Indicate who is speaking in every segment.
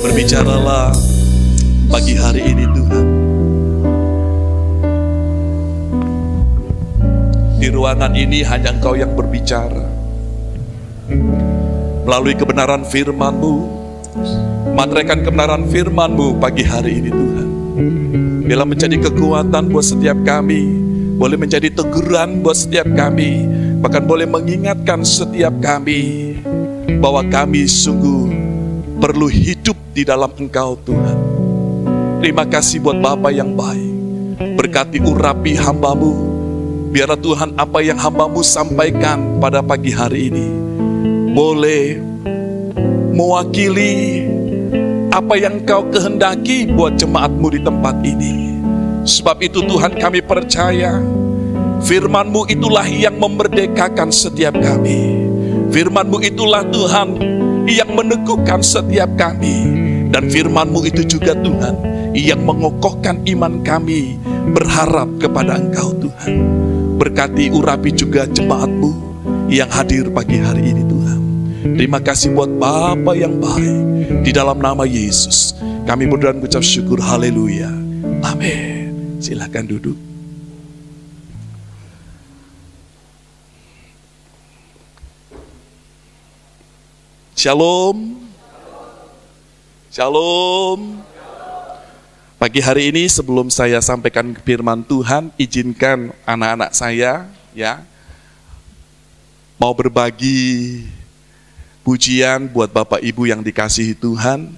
Speaker 1: Berbicaralah pagi hari ini Tuhan. Di ruangan ini hanya Engkau yang berbicara. Melalui kebenaran firman-Mu, materaikan kebenaran firman-Mu pagi hari ini Tuhan. Biarlah menjadi kekuatan buat setiap kami, boleh menjadi teguran buat setiap kami, bahkan boleh mengingatkan setiap kami bahwa kami sungguh perlu hidup di dalam Engkau Tuhan. Terima kasih buat Bapa yang baik. Berkati urapi hamba-Mu. Biarlah Tuhan apa yang hamba-Mu sampaikan pada pagi hari ini boleh mewakili apa yang Engkau kehendaki buat jemaat-Mu di tempat ini. Sebab itu Tuhan kami percaya firman-Mu itulah yang memerdekakan setiap kami. Firman-Mu itulah Tuhan yang meneguhkan setiap kami. Dan firman-Mu itu juga Tuhan yang mengokohkan iman kami berharap kepada Engkau Tuhan. Berkati urapi juga jemaat-Mu yang hadir pagi hari ini Tuhan. Terima kasih buat Bapa yang baik. Di dalam nama Yesus kami berdoa dan mengucap syukur. Haleluya. Amin. Silakan duduk. Shalom. Shalom. Pagi hari ini sebelum saya sampaikan firman Tuhan, izinkan anak-anak saya ya mau berbagi pujian buat Bapak Ibu yang dikasihi Tuhan.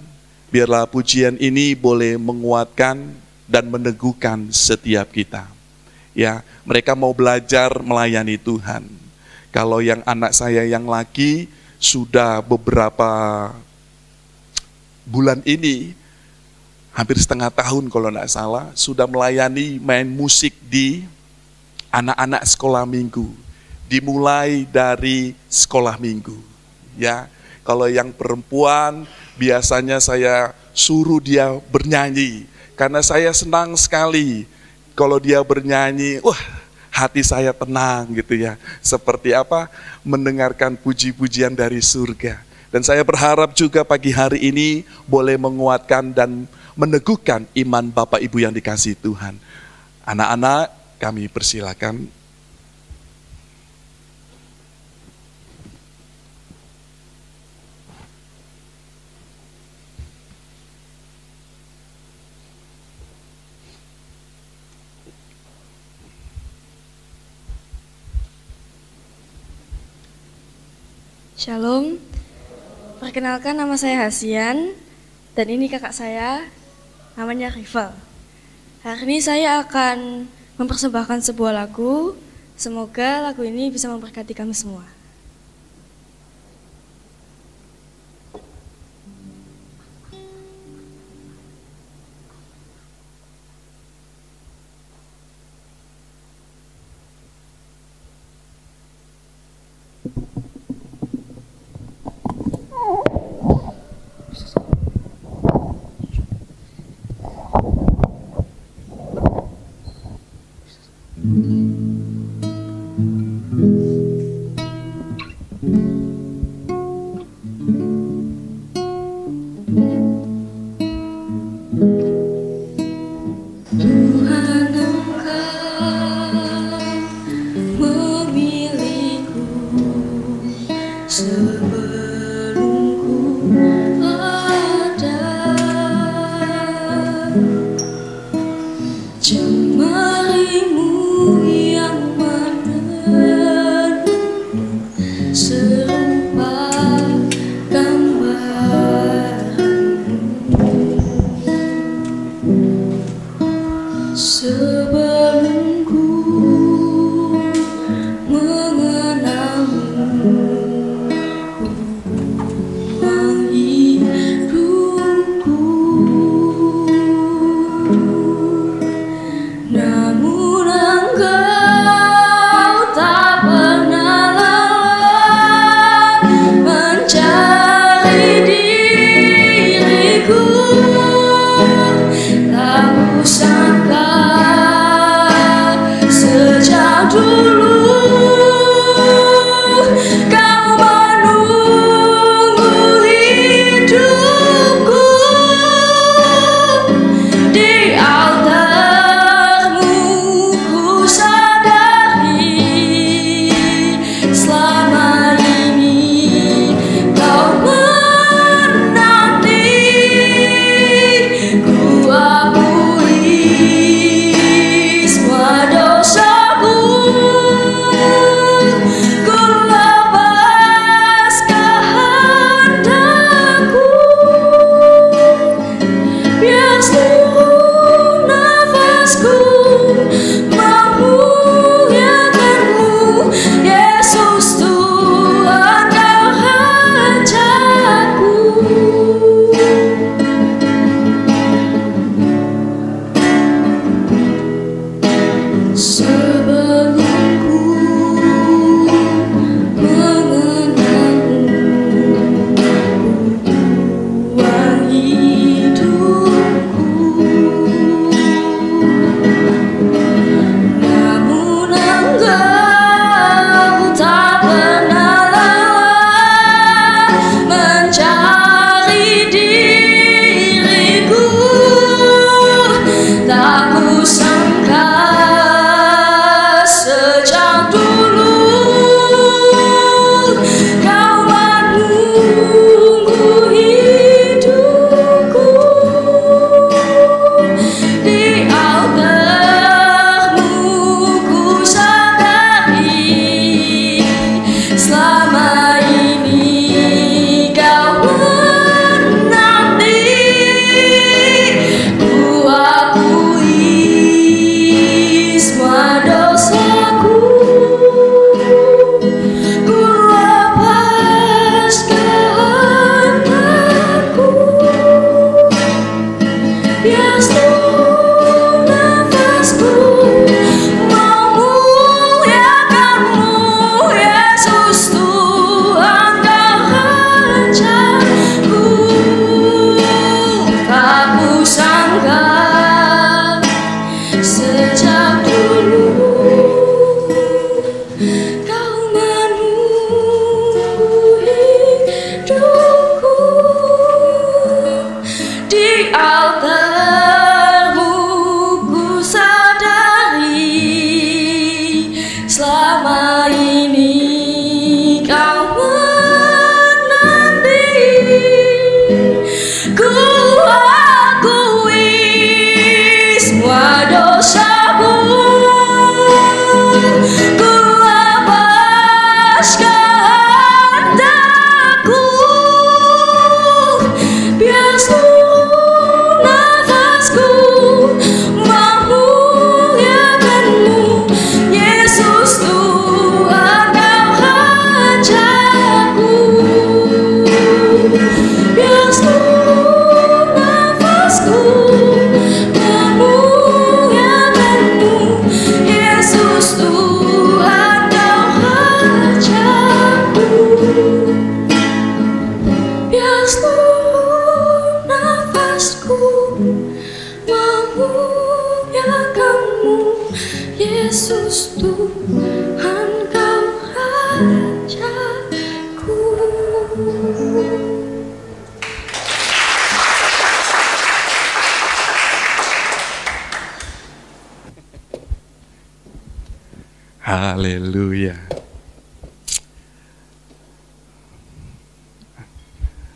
Speaker 1: Biarlah pujian ini boleh menguatkan dan meneguhkan setiap kita. Ya, mereka mau belajar melayani Tuhan. Kalau yang anak saya yang laki sudah beberapa bulan ini, hampir setengah tahun kalau tidak salah, sudah melayani main musik di anak-anak sekolah minggu. Dimulai dari sekolah minggu. Ya, kalau yang perempuan biasanya saya suruh dia bernyanyi. Karena saya senang sekali kalau dia bernyanyi, wah hati saya tenang gitu ya. Seperti apa? Mendengarkan puji-pujian dari surga. Dan saya berharap juga pagi hari ini boleh menguatkan dan meneguhkan iman Bapak Ibu yang dikasihi Tuhan. Anak-anak kami persilakan.
Speaker 2: Shalom, perkenalkan nama saya Hasian dan ini kakak saya namanya Rival. Hari ini saya akan mempersembahkan sebuah lagu, semoga lagu ini bisa memberkati kami semua.
Speaker 3: Jemarimu
Speaker 2: Yesus Tuhan Kau Rajaku.
Speaker 1: Haleluya.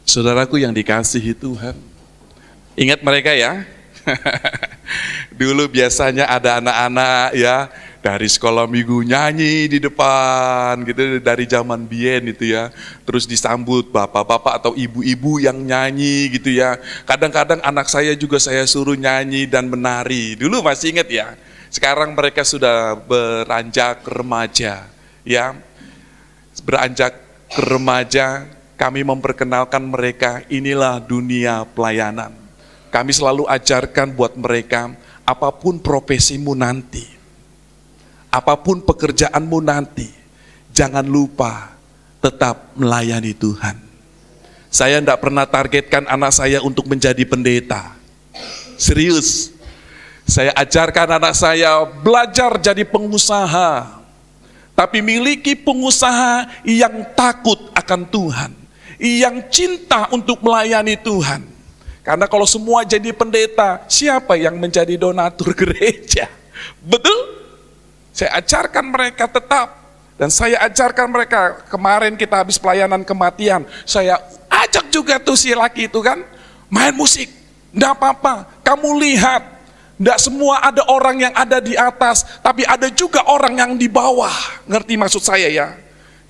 Speaker 1: Saudaraku yang dikasihi Tuhan, ingat mereka ya? Dulu biasanya ada anak-anak ya dari sekolah minggu nyanyi di depan gitu, dari zaman bien itu ya. Terus disambut bapak-bapak atau ibu-ibu yang nyanyi gitu ya. Kadang-kadang anak saya juga saya suruh nyanyi dan menari. Dulu masih ingat ya. Sekarang mereka sudah beranjak remaja ya. Beranjak ke remaja, kami memperkenalkan mereka, inilah dunia pelayanan. Kami selalu ajarkan buat mereka, apapun profesimu nanti, apapun pekerjaanmu nanti, jangan lupa tetap melayani Tuhan. Saya tidak pernah targetkan anak saya untuk menjadi pendeta. Serius, saya ajarkan anak saya belajar jadi pengusaha, tapi miliki pengusaha yang takut akan Tuhan, yang cinta untuk melayani Tuhan. Karena kalau semua jadi pendeta, siapa yang menjadi donatur gereja? Betul? Saya ajarkan mereka tetap. Dan saya ajarkan mereka, kemarin kita habis pelayanan kematian, saya ajak juga tuh si laki itu kan, main musik. Nggak apa-apa, kamu lihat, nggak semua ada orang yang ada di atas, tapi ada juga orang yang di bawah. Ngerti maksud saya ya?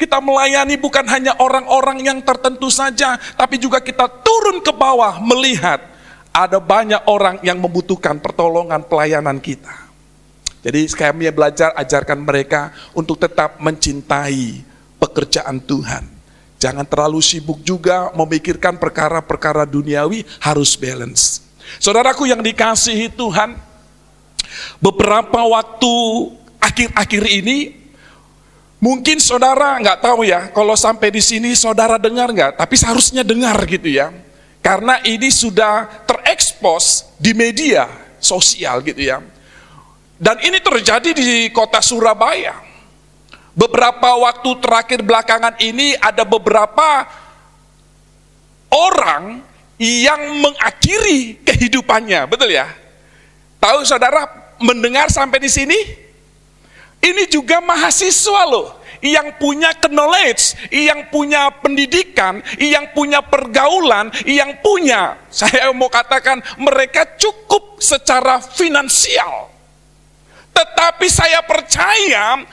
Speaker 1: Kita melayani bukan hanya orang-orang yang tertentu saja, tapi juga kita turun ke bawah melihat ada banyak orang yang membutuhkan pertolongan pelayanan kita. Jadi kami belajar ajarkan mereka untuk tetap mencintai pekerjaan Tuhan. Jangan terlalu sibuk juga memikirkan perkara-perkara duniawi, harus balance. Saudaraku yang dikasihi Tuhan, beberapa waktu akhir-akhir ini, mungkin saudara nggak tahu ya, kalau sampai di sini saudara dengar nggak? Tapi seharusnya dengar gitu ya. Karena ini sudah terekspos di media sosial gitu ya. Dan ini terjadi di kota Surabaya. Beberapa waktu terakhir belakangan ini ada beberapa orang yang mengakhiri kehidupannya, betul ya? Tahu saudara mendengar sampai di sini? Ini juga mahasiswa loh, yang punya knowledge, yang punya pendidikan, yang punya pergaulan, yang punya, saya mau katakan mereka cukup secara finansial. Tetapi saya percaya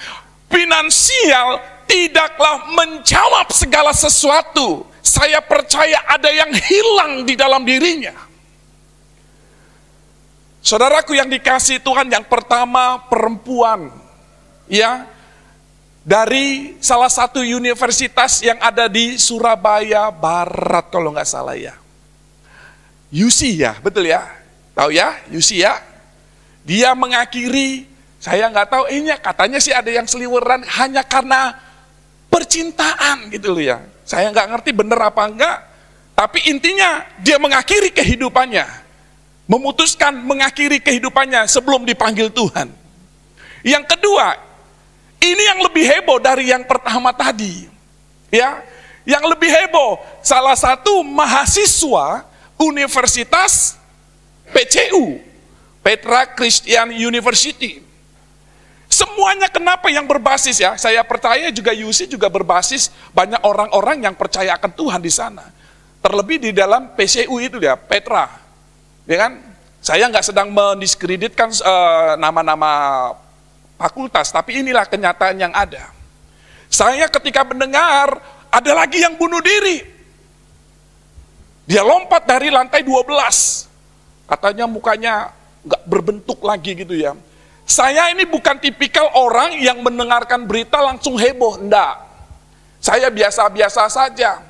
Speaker 1: finansial tidaklah menjawab segala sesuatu. Saya percaya ada yang hilang di dalam dirinya. Saudaraku yang dikasihi Tuhan, yang pertama perempuan. Ya, dari salah satu universitas yang ada di Surabaya Barat kalau nggak salah ya. UC ya, betul ya? Tahu ya, UC ya? Dia mengakhiri, saya nggak tahu, ini katanya sih ada yang seliweran hanya karena percintaan gitu loh ya. Saya nggak ngerti bener apa enggak, tapi intinya dia mengakhiri kehidupannya, memutuskan mengakhiri kehidupannya sebelum dipanggil Tuhan. Yang kedua, ini yang lebih heboh dari yang pertama tadi. Ya, yang lebih heboh, salah satu mahasiswa Universitas PCU, Petra Christian University. Semuanya kenapa yang berbasis ya? Saya percaya juga UC juga berbasis banyak orang-orang yang percaya akan Tuhan di sana. Terlebih di dalam PCU itu ya, Petra. Ya kan? Saya nggak sedang mendiskreditkan nama-nama fakultas, tapi inilah kenyataan yang ada. Saya ketika mendengar ada lagi yang bunuh diri. Dia lompat dari lantai 12. Katanya mukanya nggak berbentuk lagi gitu ya. Saya ini bukan tipikal orang yang mendengarkan berita langsung heboh, enggak. Saya biasa-biasa saja.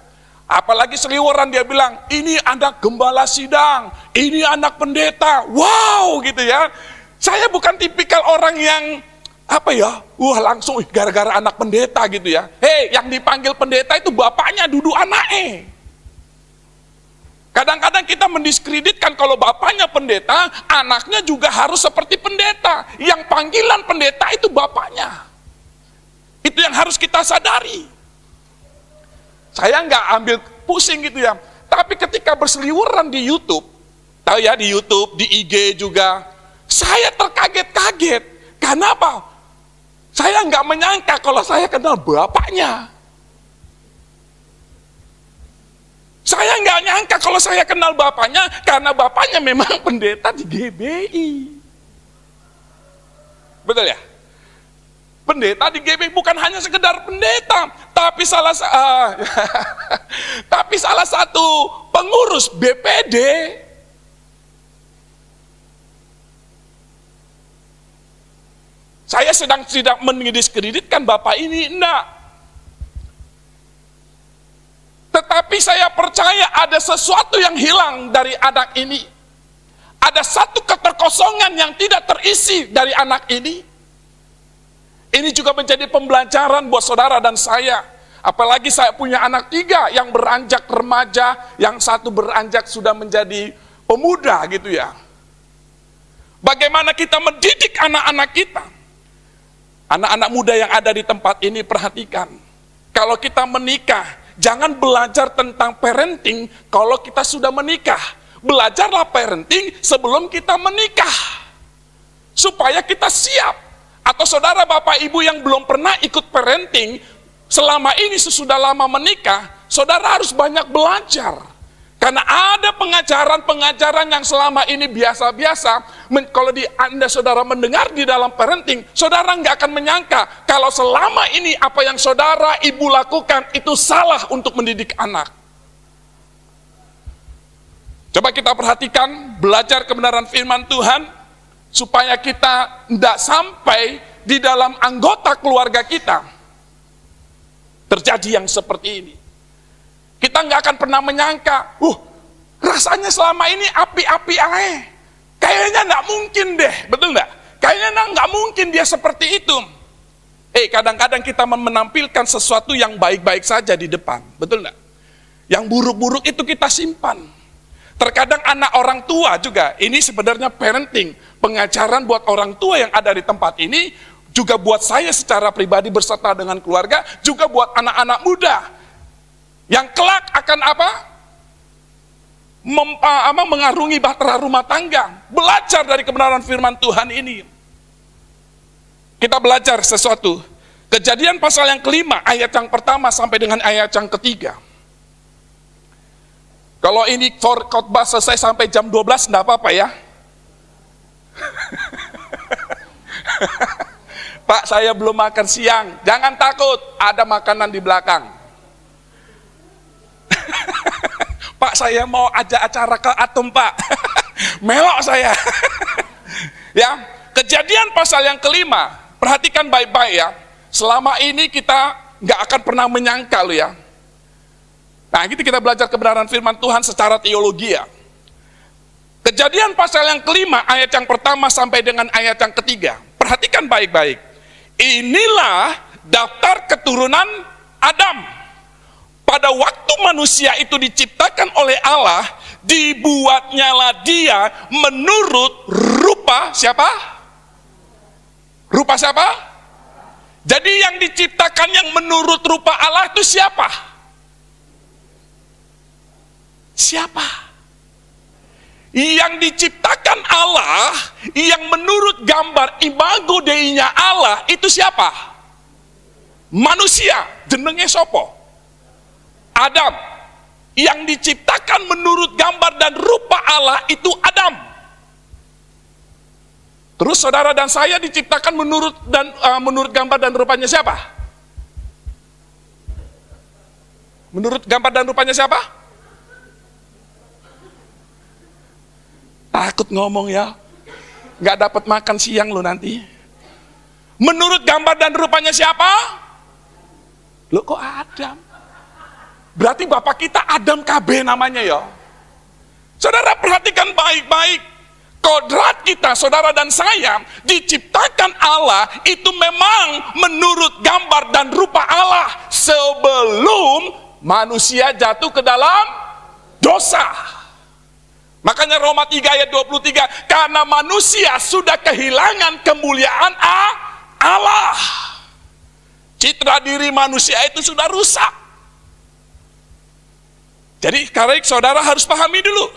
Speaker 1: Apalagi seliweran dia bilang, ini anak gembala sidang, ini anak pendeta, wow gitu ya. Saya bukan tipikal orang yang langsung gara-gara anak pendeta gitu ya. Hei, yang dipanggil pendeta itu bapaknya duduk anaknya. Kadang-kadang kita mendiskreditkan kalau bapaknya pendeta, anaknya juga harus seperti pendeta. Yang panggilan pendeta itu bapaknya. Itu yang harus kita sadari. Saya nggak ambil pusing gitu ya. Tapi ketika berseliweran di YouTube, tahu ya, di YouTube, di IG juga, saya terkaget-kaget. Karena apa? Saya nggak menyangka kalau saya kenal bapaknya. Saya nggak nyangka kalau saya kenal bapaknya, karena bapaknya memang pendeta di GBI. Betul ya? Pendeta di GBI bukan hanya sekedar pendeta, tapi salah satu pengurus BPD. Saya sedang tidak mendiskreditkan bapak ini, enggak. Tetapi saya percaya ada sesuatu yang hilang dari anak ini. Ada satu keterkosongan yang tidak terisi dari anak ini. Ini juga menjadi pembelajaran buat saudara dan saya. Apalagi saya punya anak 3 yang beranjak remaja, yang satu beranjak sudah menjadi pemuda gitu ya. Bagaimana kita mendidik anak-anak kita? Anak-anak muda yang ada di tempat ini, perhatikan. Kalau kita menikah, jangan belajar tentang parenting kalau kita sudah menikah. Belajarlah parenting sebelum kita menikah. Supaya kita siap. Atau saudara bapak ibu yang belum pernah ikut parenting, selama ini sesudah lama menikah, saudara harus banyak belajar. Karena ada pengajaran-pengajaran yang selama ini biasa-biasa. Kalau Anda saudara mendengar di dalam parenting, saudara nggak akan menyangka kalau selama ini apa yang saudara ibu lakukan itu salah untuk mendidik anak. Coba kita perhatikan, belajar kebenaran firman Tuhan, supaya kita tidak sampai di dalam anggota keluarga kita terjadi yang seperti ini. Kita nggak akan pernah menyangka, rasanya selama ini api-api aja. Kayaknya nggak mungkin deh, betul nggak? Kayaknya nggak mungkin dia seperti itu. Kadang-kadang kita menampilkan sesuatu yang baik-baik saja di depan, betul nggak? Yang buruk-buruk itu kita simpan. Terkadang anak orang tua juga, ini sebenarnya parenting, pengajaran buat orang tua yang ada di tempat ini, juga buat saya secara pribadi berserta dengan keluarga, juga buat anak-anak muda. Yang kelak akan apa? Mengarungi bahtera rumah tangga. Belajar dari kebenaran firman Tuhan ini. Kita belajar sesuatu. Kejadian pasal yang kelima, ayat yang pertama sampai dengan ayat yang ketiga. Kalau ini khotbah selesai sampai jam 12, enggak apa-apa ya. Pak, saya belum makan siang. Jangan takut, ada makanan di belakang. Pak, saya mau ajak acara ke Atom, Pak. Melok saya. Ya, kejadian pasal yang kelima. Perhatikan baik-baik ya. Selama ini kita nggak akan pernah menyangka loh ya. Nah, gitu kita belajar kebenaran firman Tuhan secara teologi ya. Kejadian pasal yang kelima, ayat yang pertama sampai dengan ayat yang ketiga. Perhatikan baik-baik. Inilah daftar keturunan Adam. Pada waktu manusia itu diciptakan oleh Allah, dibuatnyalah dia menurut rupa siapa? Rupa siapa? Jadi yang diciptakan yang menurut rupa Allah itu siapa? Siapa? Yang diciptakan Allah, yang menurut gambar imago Dei-nya Allah, itu siapa? Manusia, jenenge sopo? Adam. Yang diciptakan menurut gambar dan rupa Allah itu Adam. Terus saudara dan saya diciptakan menurut gambar dan rupanya siapa? Menurut gambar dan rupanya siapa? Takut ngomong ya, nggak dapat makan siang lo nanti. Menurut gambar dan rupanya siapa? Lo kok Adam? Berarti bapak kita Adam KB namanya ya. Saudara perhatikan baik-baik. Kodrat kita, saudara dan saya, diciptakan Allah itu memang menurut gambar dan rupa Allah sebelum manusia jatuh ke dalam dosa. Makanya Roma 3 ayat 23, karena manusia sudah kehilangan kemuliaan Allah. Citra diri manusia itu sudah rusak. Jadi karena saudara harus pahami dulu,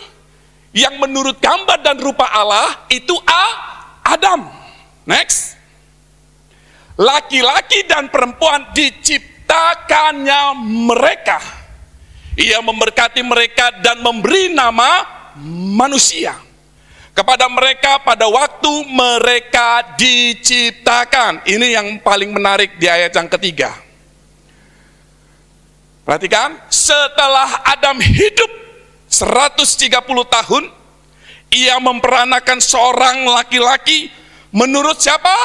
Speaker 1: yang menurut gambar dan rupa Allah itu Adam. Next. Laki-laki dan perempuan diciptakannya mereka. Ia memberkati mereka dan memberi nama manusia kepada mereka pada waktu mereka diciptakan. Ini yang paling menarik di ayat yang ketiga. Perhatikan, setelah Adam hidup 130 tahun, ia memperanakan seorang laki-laki menurut siapa?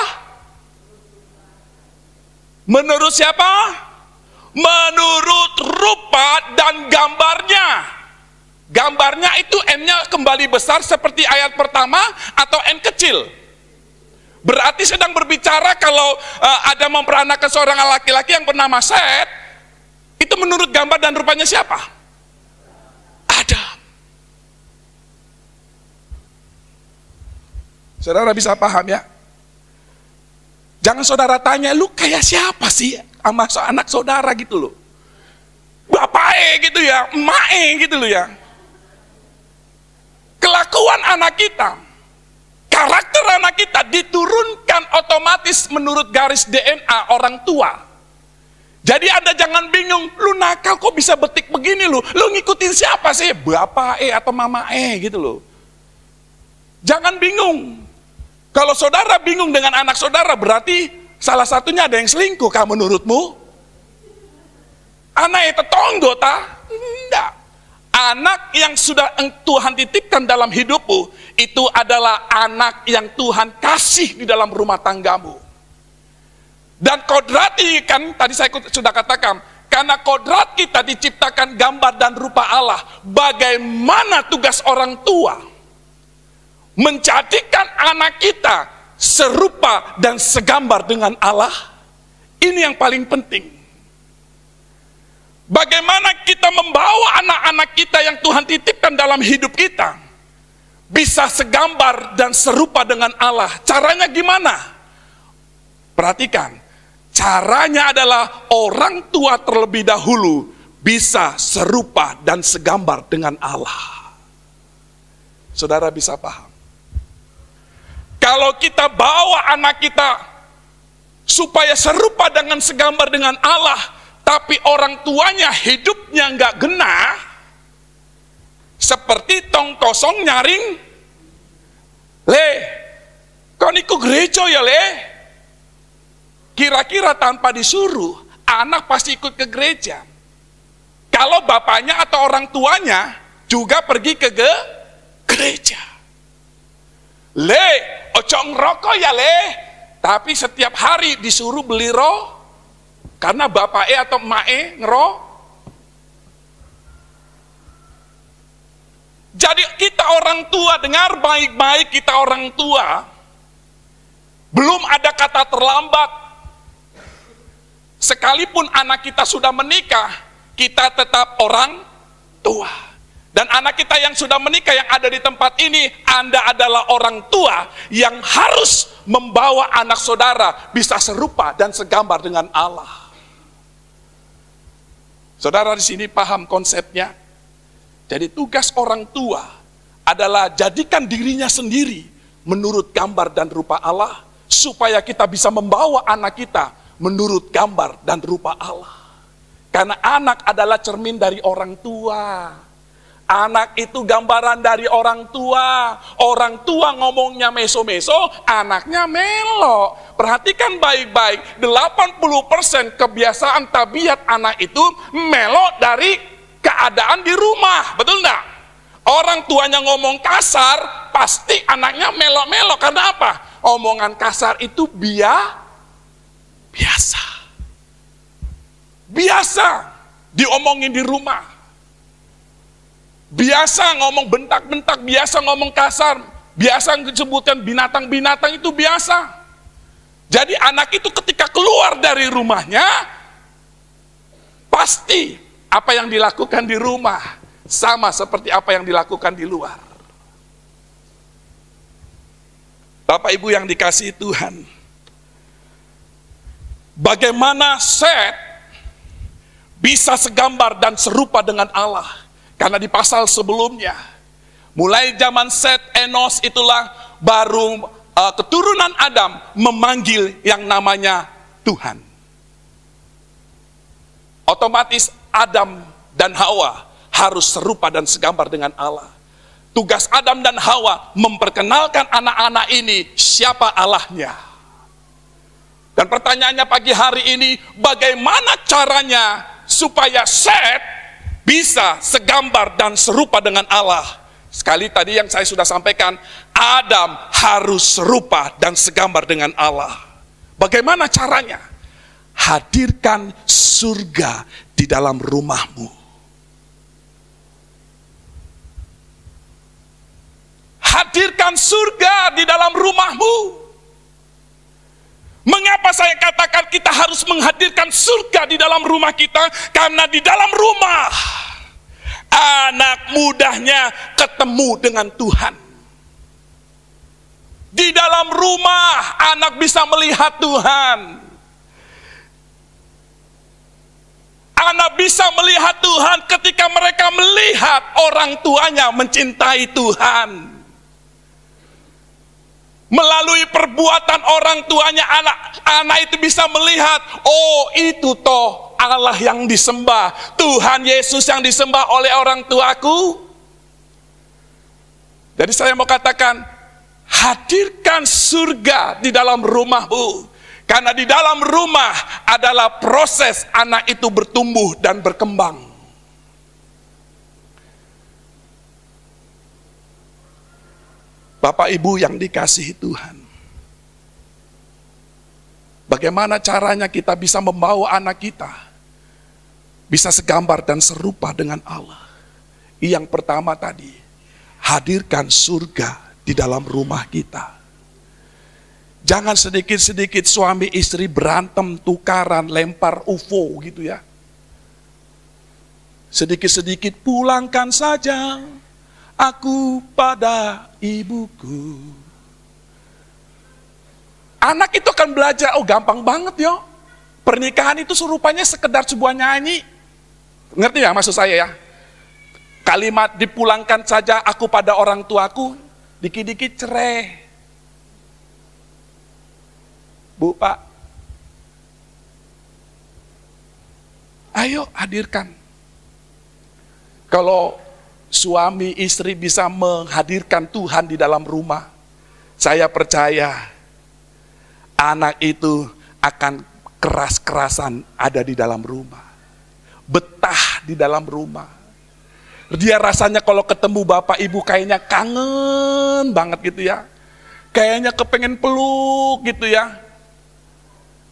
Speaker 1: Menurut siapa? Menurut rupa dan gambarnya. Gambarnya itu N-nya kembali besar seperti ayat pertama atau N kecil? Berarti sedang berbicara kalau ada memperanakan seorang laki-laki yang bernama Set, itu menurut gambar dan rupanya siapa? Adam. Saudara bisa paham ya? Jangan saudara tanya, lu kayak siapa sih sama anak saudara gitu loh. Bapak gitu ya, emak gitu loh ya. Kelakuan anak kita, karakter anak kita diturunkan otomatis menurut garis DNA orang tua. Jadi Anda jangan bingung, lu nakal kok bisa betik begini lu ngikutin siapa sih? Bapak atau mama gitu loh. Jangan bingung. Kalau saudara bingung dengan anak saudara, berarti salah satunya ada yang selingkuh kah menurutmu? Anak tetangga ta? Enggak. Anak yang sudah Tuhan titipkan dalam hidupmu, itu adalah anak yang Tuhan kasih di dalam rumah tanggamu. Dan kodrat ini kan, tadi saya sudah katakan, karena kodrat kita diciptakan gambar dan rupa Allah, bagaimana tugas orang tua? Menjadikan anak kita serupa dan segambar dengan Allah. Ini yang paling penting. Bagaimana kita membawa anak-anak kita yang Tuhan titipkan dalam hidup kita bisa segambar dan serupa dengan Allah. Caranya gimana? Perhatikan, caranya adalah orang tua terlebih dahulu bisa serupa dan segambar dengan Allah. Saudara bisa paham? Kalau kita bawa anak kita supaya serupa dengan segambar dengan Allah, tapi orang tuanya hidupnya nggak genah, seperti tong kosong nyaring, le, kau niku gereja ya le? Kira-kira tanpa disuruh, anak pasti ikut ke gereja. Kalau bapaknya atau orang tuanya juga pergi ke gereja. Le, ojo ngerokok ya le, tapi setiap hari disuruh beli karena bapak atau emak Jadi kita orang tua, dengar baik-baik, kita orang tua, belum ada kata terlambat. Sekalipun anak kita sudah menikah, kita tetap orang tua. Dan anak kita yang sudah menikah, yang ada di tempat ini, Anda adalah orang tua yang harus membawa anak saudara bisa serupa dan segambar dengan Allah. Saudara di sini paham konsepnya? Jadi tugas orang tua adalah jadikan dirinya sendiri menurut gambar dan rupa Allah, supaya kita bisa membawa anak kita menurut gambar dan rupa Allah. Karena anak adalah cermin dari orang tua. Anak itu gambaran dari orang tua. Orang tua ngomongnya meso-meso, anaknya melo. Perhatikan baik-baik, 80% kebiasaan tabiat anak itu melo dari keadaan di rumah. Betul enggak? Orang tuanya ngomong kasar, pasti anaknya melo-melo. Karena apa? Omongan kasar itu biasa. Biasa diomongin di rumah. Biasa ngomong bentak-bentak, biasa ngomong kasar, biasa disebutkan binatang-binatang, itu biasa. Jadi anak itu ketika keluar dari rumahnya, pasti apa yang dilakukan di rumah sama seperti apa yang dilakukan di luar. Bapak Ibu yang dikasihi Tuhan, bagaimana Set bisa segambar dan serupa dengan Allah? Karena di pasal sebelumnya, mulai zaman Set, Enos, itulah baru keturunan Adam memanggil yang namanya Tuhan. Otomatis Adam dan Hawa harus serupa dan segambar dengan Allah. Tugas Adam dan Hawa memperkenalkan anak-anak ini siapa Allahnya. Dan pertanyaannya pagi hari ini, bagaimana caranya supaya Set bisa segambar dan serupa dengan Allah? Sekali tadi yang saya sudah sampaikan, Adam harus serupa dan segambar dengan Allah. Bagaimana caranya? Hadirkan surga di dalam rumahmu. Hadirkan surga di dalam rumahmu. Mengapa saya katakan kita harus menghadirkan surga di dalam rumah kita? Karena di dalam rumah anak mudanya ketemu dengan Tuhan. Di dalam rumah anak bisa melihat Tuhan. Anak bisa melihat Tuhan ketika mereka melihat orang tuanya mencintai Tuhan. Melalui perbuatan orang tuanya, anak itu bisa melihat, oh itu toh Allah yang disembah, Tuhan Yesus yang disembah oleh orang tuaku. Jadi saya mau katakan, hadirkan surga di dalam rumahmu. Karena di dalam rumah adalah proses anak itu bertumbuh dan berkembang. Bapak Ibu yang dikasihi Tuhan, bagaimana caranya kita bisa membawa anak kita bisa segambar dan serupa dengan Allah? Yang pertama tadi, hadirkan surga di dalam rumah kita. Jangan sedikit-sedikit suami istri berantem, tukaran, lempar UFO gitu ya. Sedikit-sedikit pulangkan saja aku pada ibuku. Anak itu akan belajar, oh gampang banget yo. Pernikahan itu serupanya sekedar sebuah nyanyi. Ngerti ya maksud saya ya? Kalimat dipulangkan saja aku pada orang tuaku, dikit-dikit cerai. Bu, Pak, ayo hadirkan. Kalau suami istri bisa menghadirkan Tuhan di dalam rumah, saya percaya anak itu akan keras-kerasan ada di dalam rumah, betah di dalam rumah. Dia rasanya kalau ketemu bapak ibu kayaknya kangen banget gitu ya, kayaknya kepengen peluk gitu ya.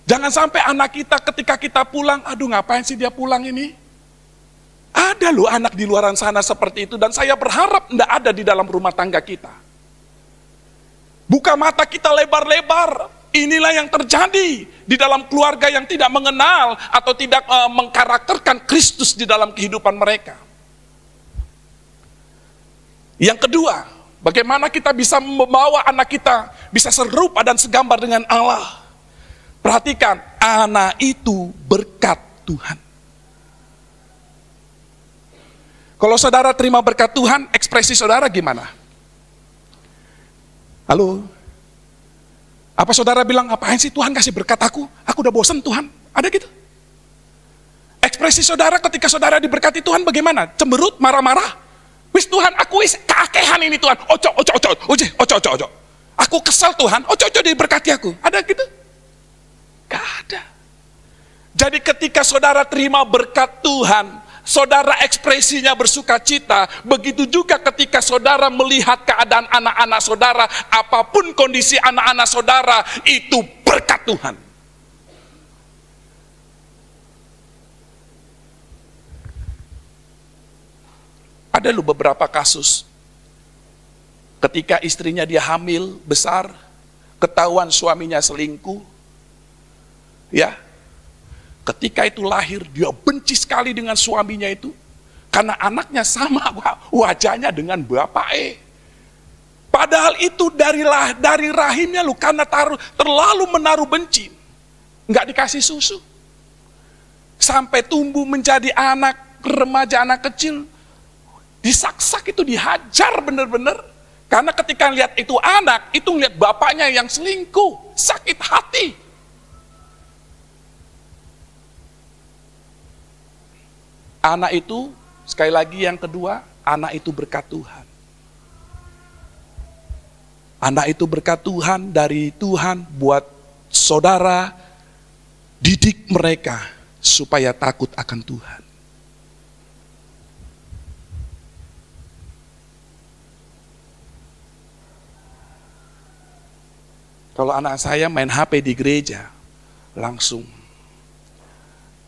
Speaker 1: Jangan sampai anak kita ketika kita pulang, aduh ngapain sih dia pulang ini? Ada loh anak di luar sana seperti itu, dan saya berharap tidak ada di dalam rumah tangga kita. Buka mata kita lebar-lebar, inilah yang terjadi di dalam keluarga yang tidak mengenal atau tidak mengkarakterkan Kristus di dalam kehidupan mereka. Yang kedua, bagaimana kita bisa membawa anak kita bisa serupa dan segambar dengan Allah. Perhatikan, anak itu berkat Tuhan. Kalau saudara terima berkat Tuhan, ekspresi saudara gimana? Halo? Apa saudara bilang, apain sih Tuhan kasih berkat aku? Aku udah bosan Tuhan. Ada gitu? Ekspresi saudara ketika saudara diberkati Tuhan bagaimana? Cemberut, marah-marah? Wis Tuhan, aku wis keakehan ini Tuhan. Ojo. Aku kesal Tuhan, ojo diberkati aku. Ada gitu? Gak ada. Jadi ketika saudara terima berkat Tuhan, saudara ekspresinya bersuka cita. Begitu juga ketika saudara melihat keadaan anak-anak saudara, apapun kondisi anak-anak saudara, itu berkat Tuhan. Ada loh beberapa kasus, ketika istrinya dia hamil besar, ketahuan suaminya selingkuh, ya, ketika itu lahir, dia benci sekali dengan suaminya itu, karena anaknya sama wajahnya dengan bapak. Padahal itu dari rahimnya lu, karena terlalu menaruh benci. Nggak dikasih susu. Sampai tumbuh menjadi anak remaja, anak kecil. Disaksak itu, dihajar bener-bener. Karena ketika lihat itu anak, itu lihat bapaknya yang selingkuh. Sakit hati. Anak itu, sekali lagi yang kedua, anak itu berkat Tuhan. Anak itu berkat Tuhan, dari Tuhan buat saudara, didik mereka supaya takut akan Tuhan. Kalau anak saya main HP di gereja, langsung,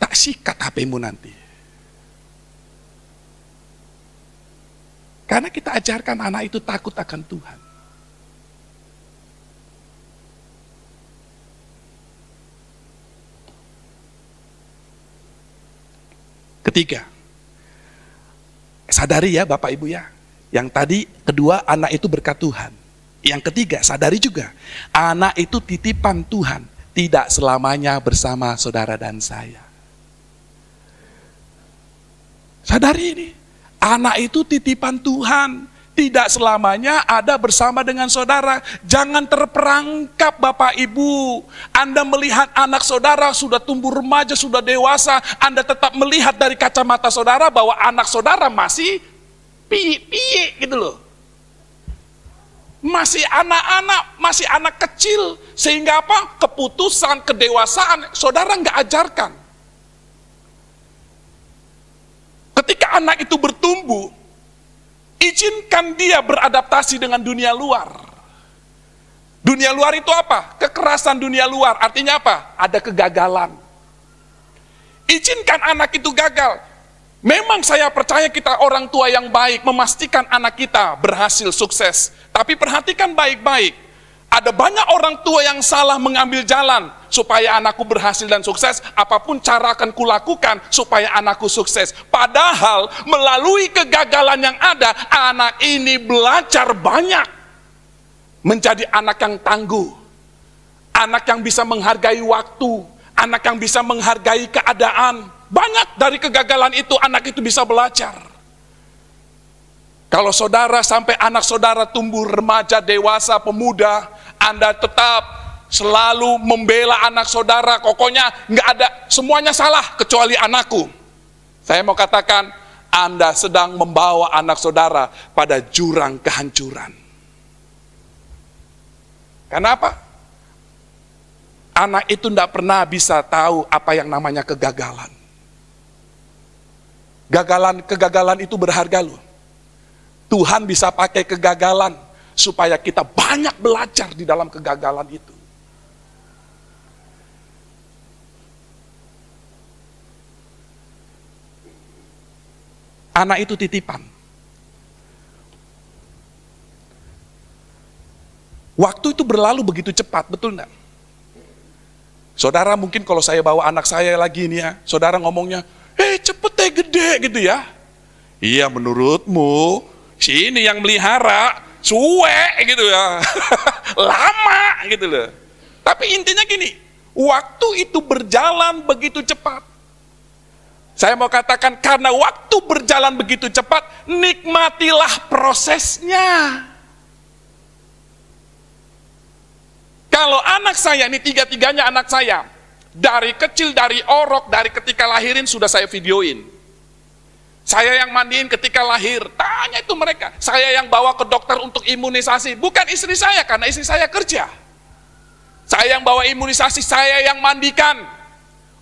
Speaker 1: tak sikat HP-mu nanti. Karena kita ajarkan anak itu takut akan Tuhan. Ketiga, sadari ya Bapak Ibu ya, yang tadi kedua anak itu berkat Tuhan. Yang ketiga, sadari juga, anak itu titipan Tuhan, tidak selamanya bersama saudara dan saya. Sadari ini, anak itu titipan Tuhan, tidak selamanya ada bersama dengan saudara. Jangan terperangkap Bapak Ibu. Anda melihat anak saudara sudah tumbuh remaja, sudah dewasa. Anda tetap melihat dari kacamata saudara bahwa anak saudara masih piye gitu loh. Masih anak-anak, masih anak kecil. Sehingga apa? Keputusan, kedewasaan, saudara nggak ajarkan. Ketika anak itu bertumbuh, izinkan dia beradaptasi dengan dunia luar. Dunia luar itu apa? Kekerasan dunia luar. Artinya apa? Ada kegagalan. Izinkan anak itu gagal. Memang saya percaya kita orang tua yang baik memastikan anak kita berhasil sukses. Tapi perhatikan baik-baik. Ada banyak orang tua yang salah mengambil jalan supaya anakku berhasil dan sukses. Apapun cara akan kulakukan supaya anakku sukses. Padahal melalui kegagalan yang ada, anak ini belajar banyak. Menjadi anak yang tangguh. Anak yang bisa menghargai waktu. Anak yang bisa menghargai keadaan. Banyak dari kegagalan itu anak itu bisa belajar. Kalau saudara sampai anak saudara tumbuh remaja, dewasa, pemuda, Anda tetap selalu membela anak saudara, pokoknya nggak ada, semuanya salah kecuali anakku. Saya mau katakan, Anda sedang membawa anak saudara pada jurang kehancuran. Kenapa? Anak itu tidak pernah bisa tahu apa yang namanya kegagalan. Kegagalan itu berharga loh. Tuhan bisa pakai kegagalan supaya kita banyak belajar di dalam kegagalan itu. Anak itu titipan. Waktu itu berlalu begitu cepat, betul enggak? Saudara mungkin kalau saya bawa anak saya lagi nih ya, saudara ngomongnya, cepet deh gede gitu ya. Iya menurutmu, si ini yang melihara, suwe gitu ya. Lama gitu loh. Tapi intinya gini, waktu itu berjalan begitu cepat. Saya mau katakan karena waktu berjalan begitu cepat, nikmatilah prosesnya. Kalau anak saya, ini tiga-tiganya anak saya, dari kecil, dari orok, dari ketika lahirin sudah saya videoin. Saya yang mandiin ketika lahir, tanya itu mereka. Saya yang bawa ke dokter untuk imunisasi, bukan istri saya, karena istri saya kerja. Saya yang bawa imunisasi, saya yang mandikan.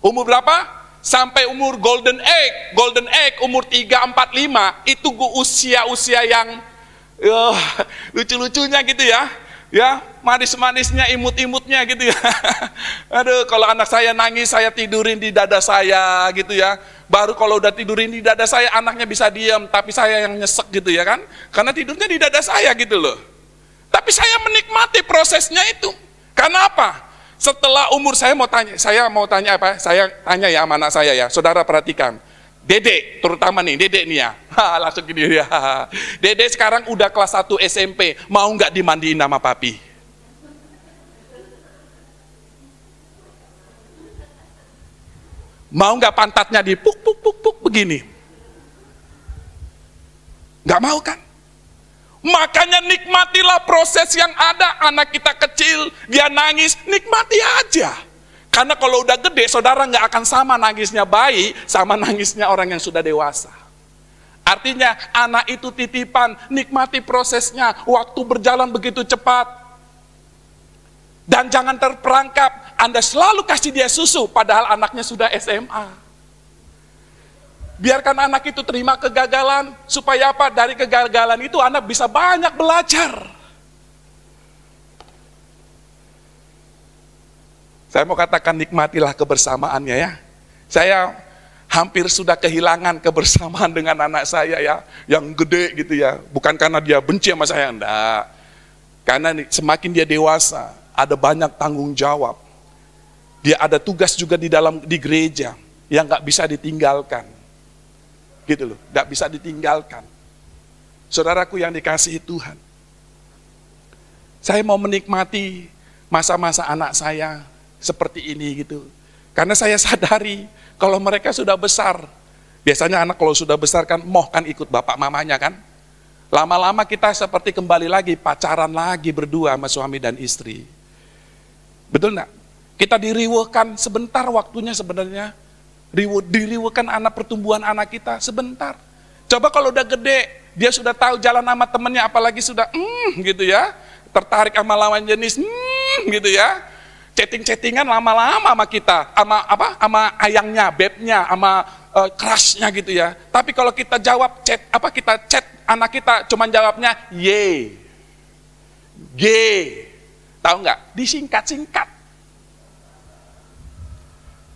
Speaker 1: Umur berapa? Sampai umur golden egg, umur 3, 4, 5, itu usia-usia yang lucu-lucunya gitu ya. Ya, manis-manisnya, imut-imutnya gitu ya. Aduh, kalau anak saya nangis, saya tidurin di dada saya gitu ya. Baru kalau udah tidurin di dada saya, anaknya bisa diam, tapi saya yang nyesek gitu ya kan. Karena tidurnya di dada saya gitu loh. Tapi saya menikmati prosesnya itu. Karena apa? Setelah umur, saya mau tanya apa? Saya tanya ya sama anak saya ya, saudara perhatikan. Dedek, terutama nih, Dedek nih ya. Langsung gini ya. Dedek sekarang udah kelas 1 SMP, mau nggak dimandiin sama papi? Mau nggak pantatnya dipuk puk puk puk begini? Nggak mau kan? Makanya nikmatilah proses yang ada. Anak kita kecil, dia nangis, nikmati aja. Karena kalau udah gede, saudara nggak akan sama nangisnya bayi, sama nangisnya orang yang sudah dewasa. Artinya anak itu titipan, nikmati prosesnya, waktu berjalan begitu cepat. Dan jangan terperangkap, Anda selalu kasih dia susu, padahal anaknya sudah SMA. Biarkan anak itu terima kegagalan, supaya apa? Dari kegagalan itu anak bisa banyak belajar. Saya mau katakan nikmatilah kebersamaannya ya. Saya hampir sudah kehilangan kebersamaan dengan anak saya ya, yang gede gitu ya. Bukan karena dia benci sama saya, enggak. Karena semakin dia dewasa, ada banyak tanggung jawab. Dia ada tugas juga di gereja yang nggak bisa ditinggalkan. Gitu loh, nggak bisa ditinggalkan. Saudaraku yang dikasihi Tuhan, saya mau menikmati masa-masa anak saya seperti ini gitu. Karena saya sadari kalau mereka sudah besar, biasanya anak kalau sudah besar kan kan ikut bapak mamanya kan. Lama-lama kita seperti kembali lagi pacaran lagi berdua sama suami dan istri. Betul nggak? Kita diriwehkan sebentar waktunya sebenarnya. Diriwehkan pertumbuhan anak kita sebentar. Coba kalau udah gede, dia sudah tahu jalan sama temennya, apalagi sudah gitu ya, tertarik sama lawan jenis gitu ya, chatting-chattingan lama-lama sama kita, sama ayangnya, bebnya, sama crushnya gitu ya. Tapi kalau kita jawab kita chat anak kita, cuman jawabnya ye, g, tahu nggak? Disingkat-singkat.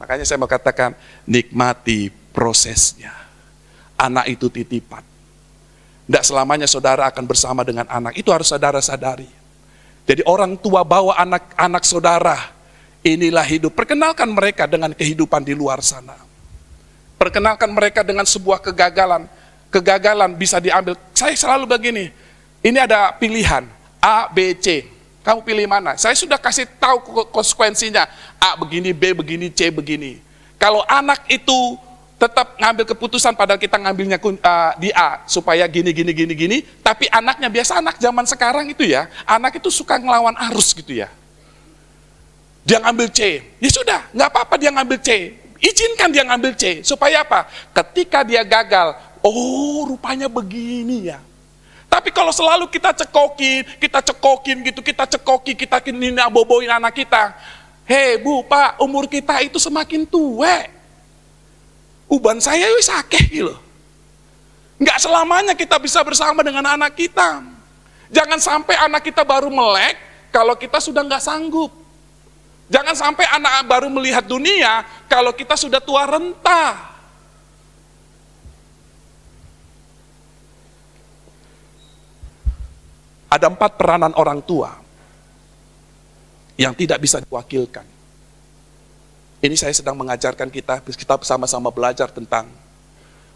Speaker 1: Makanya saya mau katakan, nikmati prosesnya. Anak itu titipan. Tidak selamanya saudara akan bersama dengan anak. Itu harus saudara sadari. Jadi orang tua bawa anak-anak saudara. Inilah hidup. Perkenalkan mereka dengan kehidupan di luar sana. Perkenalkan mereka dengan sebuah kegagalan. Kegagalan bisa diambil. Saya selalu begini. Ini ada pilihan. A, B, C. Kamu pilih mana? Saya sudah kasih tahu konsekuensinya. A begini, B begini, C begini. Kalau anak itu tetap ngambil keputusan padahal kita ngambilnya di A supaya gini. Tapi anaknya biasa anak zaman sekarang itu ya, anak itu suka ngelawan arus gitu ya. Dia ngambil C, ya sudah, nggak apa-apa dia ngambil C. Izinkan dia ngambil C supaya apa? Ketika dia gagal, oh rupanya begini ya. Tapi kalau selalu kita cekokin gitu, kita kini boboin anak kita. Hei bu, pak, umur kita itu semakin tua. Uban saya wis akeh gitu. Nggak selamanya kita bisa bersama dengan anak kita. Jangan sampai anak kita baru melek kalau kita sudah nggak sanggup. Jangan sampai anak baru melihat dunia kalau kita sudah tua renta. Ada 4 peranan orang tua yang tidak bisa diwakilkan. Ini saya sedang mengajarkan kita sama-sama belajar tentang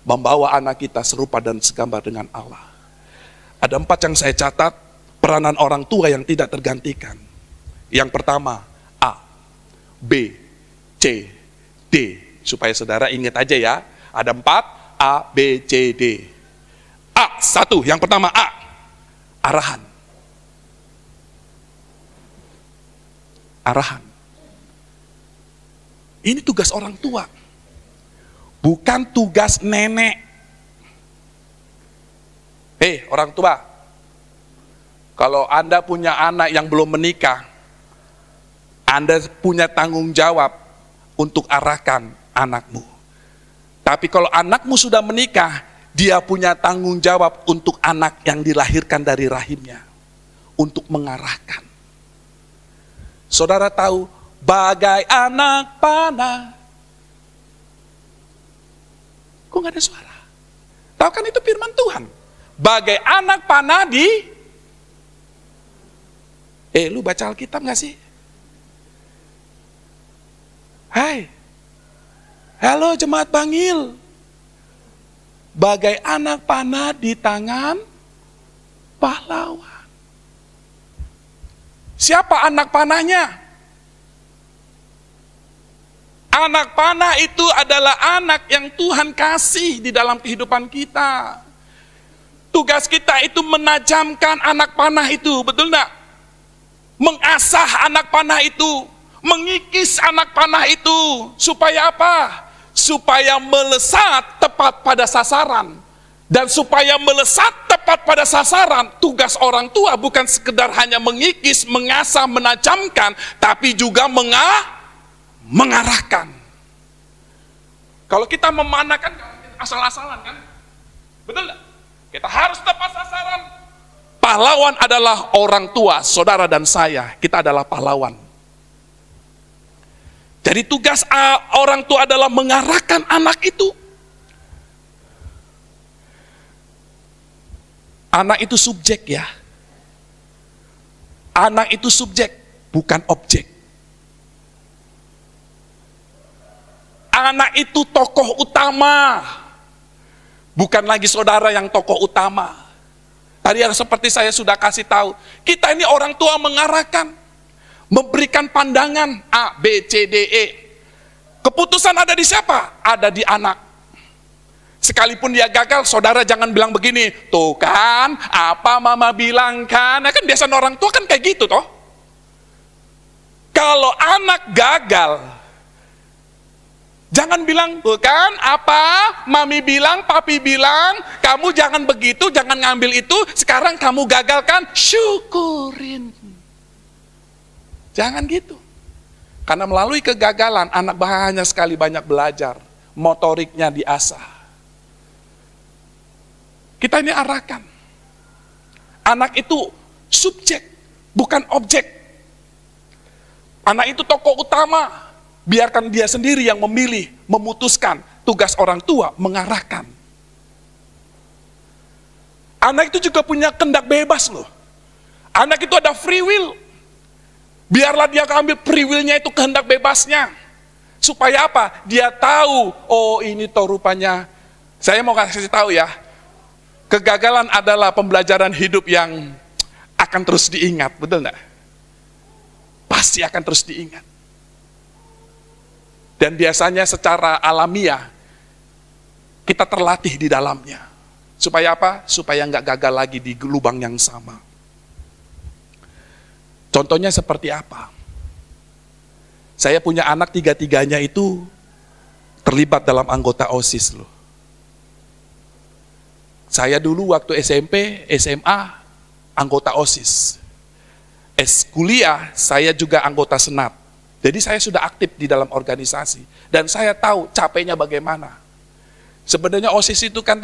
Speaker 1: membawa anak kita serupa dan segambar dengan Allah. Ada 4 yang saya catat, peranan orang tua yang tidak tergantikan. Yang pertama, A, B, C, D. Supaya saudara ingat aja ya, ada 4, A, B, C, D. A, 1, yang pertama A. Arahan. Ini tugas orang tua. Bukan tugas nenek. Hei, orang tua. Kalau Anda punya anak yang belum menikah, Anda punya tanggung jawab untuk arahkan anakmu. Tapi kalau anakmu sudah menikah, dia punya tanggung jawab untuk anak yang dilahirkan dari rahimnya. Untuk mengarahkan. Saudara tahu, bagai anak panah. Kok gak ada suara? Tahu kan itu firman Tuhan. Bagai anak panah di... lu baca Alkitab gak sih? Hai. Halo jemaat Bangil. bagai anak panah di tangan pahlawan. Siapa anak panahnya? Anak panah itu adalah anak yang Tuhan kasih di dalam kehidupan kita. Tugas kita itu menajamkan anak panah itu, betul enggak? Mengasah anak panah itu, mengikis anak panah itu, supaya apa? Supaya melesat tepat pada sasaran. Dan supaya melesat tepat pada sasaran, tugas orang tua bukan sekedar hanya mengikis, mengasah, menajamkan, tapi juga mengarahkan. Kalau kita memanahkan, asal-asalan kan? Betul enggak? Kita harus tepat sasaran. Pahlawan adalah orang tua, saudara dan saya. Kita adalah pahlawan. Jadi tugas orang tua adalah mengarahkan anak itu. Anak itu subjek ya. Anak itu subjek, bukan objek. Anak itu tokoh utama. Bukan lagi saudara yang tokoh utama. Tadi yang seperti saya sudah kasih tahu, kita ini orang tua mengarahkan, memberikan pandangan A, B, C, D, E. Keputusan ada di siapa? Ada di anak. Sekalipun dia gagal, saudara jangan bilang begini, tuh kan, apa mama bilang kan? Nah, kan biasanya orang tua kan kayak gitu toh. Kalau anak gagal, jangan bilang, bukan apa, mami bilang, papi bilang, kamu jangan begitu, jangan ngambil itu, sekarang kamu gagal kan, syukurin. Jangan gitu. Karena melalui kegagalan, anak banyak sekali banyak belajar, motoriknya diasah. Kita ini arahkan. Anak itu subjek, bukan objek. Anak itu tokoh utama. Biarkan dia sendiri yang memilih, memutuskan. Tugas orang tua mengarahkan. Anak itu juga punya kehendak bebas loh. Anak itu ada free will. Biarlah dia ambil free will-nya itu, kehendak bebasnya. Supaya apa? Dia tahu, oh ini toh rupanya. Saya mau kasih tahu ya. Kegagalan adalah pembelajaran hidup yang akan terus diingat, betul enggak? Pasti akan terus diingat. Dan biasanya secara alamiah, kita terlatih di dalamnya. Supaya apa? Supaya nggak gagal lagi di lubang yang sama. Contohnya seperti apa? Saya punya anak, tiga-tiganya itu terlibat dalam anggota OSIS loh. Saya dulu waktu SMP, SMA, anggota OSIS. Kuliah, saya juga anggota Senat. Jadi saya sudah aktif di dalam organisasi. Dan saya tahu capeknya bagaimana. Sebenarnya OSIS itu kan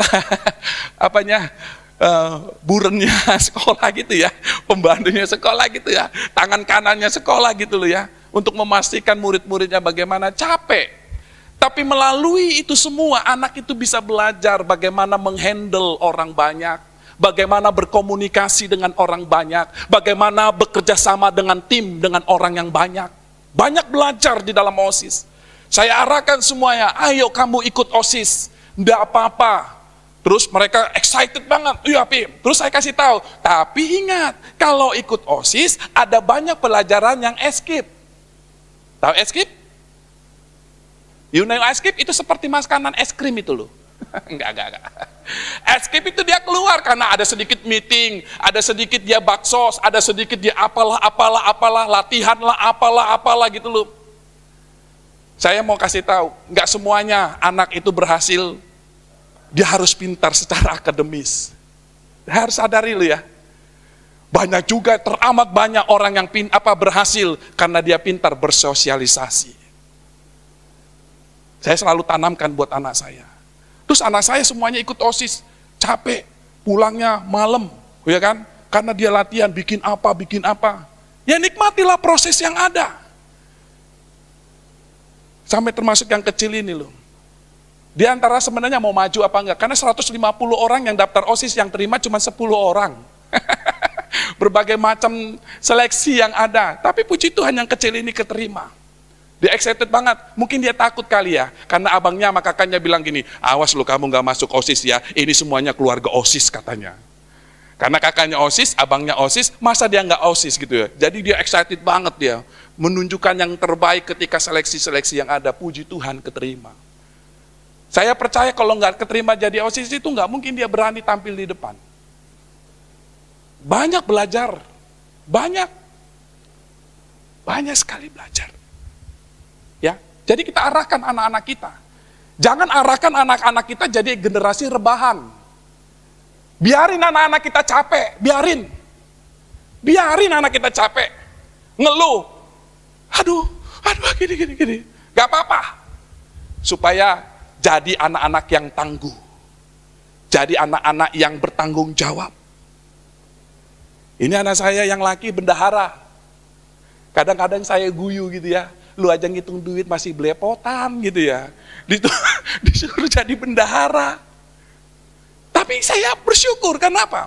Speaker 1: burennya sekolah gitu ya. Pembantunya sekolah gitu ya. Tangan kanannya sekolah gitu loh ya. Untuk memastikan murid-muridnya bagaimana, capek. Tapi melalui itu semua, anak itu bisa belajar bagaimana menghandle orang banyak. Bagaimana berkomunikasi dengan orang banyak. Bagaimana bekerja sama dengan tim, dengan orang yang banyak. Banyak belajar di dalam OSIS. Saya arahkan semuanya, ayo kamu ikut OSIS, enggak apa-apa. Terus mereka excited banget, iya Pim. Terus saya kasih tahu, tapi ingat, kalau ikut OSIS ada banyak pelajaran yang escape. Tahu escape? You know escape itu seperti makanan es krim itu loh. Enggak. Escape itu dia keluar karena ada sedikit meeting, ada sedikit dia baksos, ada sedikit dia apalah, latihan lah, apalah gitu loh. Saya mau kasih tahu, enggak semuanya anak itu berhasil, dia harus pintar secara akademis. Harus sadari lo ya. Banyak juga, teramat banyak orang yang berhasil karena dia pintar bersosialisasi. Saya selalu tanamkan buat anak saya. Terus anak saya semuanya ikut OSIS, capek, pulangnya malam, ya kan? Karena dia latihan, bikin apa. Ya nikmatilah proses yang ada. Sampai termasuk yang kecil ini loh. Di antara sebenarnya mau maju apa enggak, karena 150 orang yang daftar OSIS yang terima cuma 10 orang. Berbagai macam seleksi yang ada, tapi puji Tuhan yang kecil ini keterima. Dia excited banget. Mungkin dia takut kali ya. Karena abangnya sama kakaknya bilang gini, awas lu kamu gak masuk OSIS ya. Ini semuanya keluarga OSIS katanya. Karena kakaknya OSIS, abangnya OSIS, masa dia nggak OSIS gitu ya. Jadi dia excited banget dia. Menunjukkan yang terbaik ketika seleksi-seleksi yang ada. Puji Tuhan keterima. Saya percaya kalau nggak keterima jadi OSIS itu nggak mungkin dia berani tampil di depan. Banyak belajar. Banyak sekali belajar. Ya, jadi kita arahkan anak-anak kita. Jangan arahkan anak-anak kita jadi generasi rebahan. Biarin anak-anak kita capek, biarin anak kita capek, ngeluh, aduh, gini, gak apa-apa, supaya jadi anak-anak yang tangguh, jadi anak-anak yang bertanggung jawab. Ini anak saya yang laki bendahara, kadang-kadang saya guyu gitu ya, lu aja ngitung duit masih belepotan gitu ya, disuruh jadi bendahara. Tapi saya bersyukur, kenapa?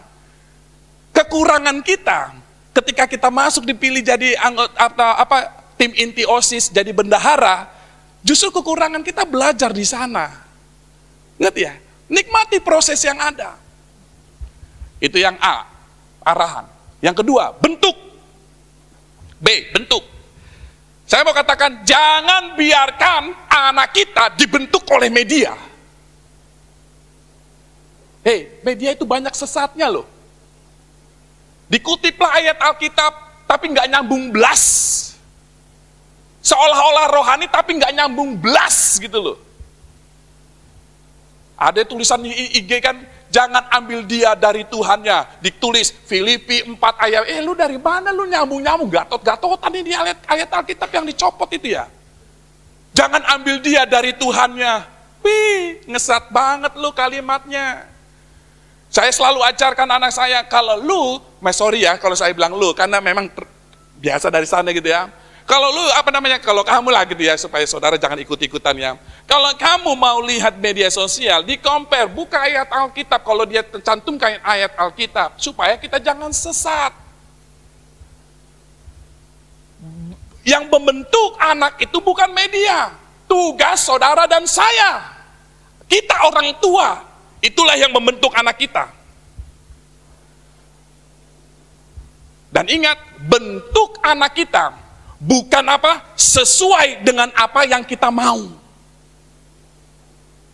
Speaker 1: Kekurangan kita, ketika kita masuk dipilih jadi tim inti OSIS, jadi bendahara, justru kekurangan kita belajar di sana. Ngerti ya? Nikmati proses yang ada. Itu yang A, arahan. Yang kedua, bentuk. B, bentuk. Saya mau katakan, jangan biarkan anak kita dibentuk oleh media. Media itu banyak sesatnya loh. Dikutiplah ayat Alkitab, tapi nggak nyambung belas. Seolah-olah rohani, tapi nggak nyambung belas gitu loh. Ada tulisan di IG kan, jangan ambil dia dari Tuhannya. Ditulis Filipi 4 ayat, lu dari mana lu nyambung-nyambung? Gatot-gatotan ini ayat Alkitab yang dicopot itu ya. Jangan ambil dia dari Tuhannya. Wih, ngesat banget lu kalimatnya. Saya selalu ajarkan anak saya, kalau lu, sorry ya kalau saya bilang lu, karena memang biasa dari sana gitu ya. Kalau lu, kalau kamu lah gitu ya, supaya saudara jangan ikut-ikutan ya. Kalau kamu mau lihat media sosial, di-compare, buka ayat Alkitab, kalau dia tercantumkan ayat Alkitab, supaya kita jangan sesat. Yang membentuk anak itu bukan media, tugas saudara dan saya. Kita orang tua. Itulah yang membentuk anak kita. Dan ingat, bentuk anak kita bukan sesuai dengan apa yang kita mau.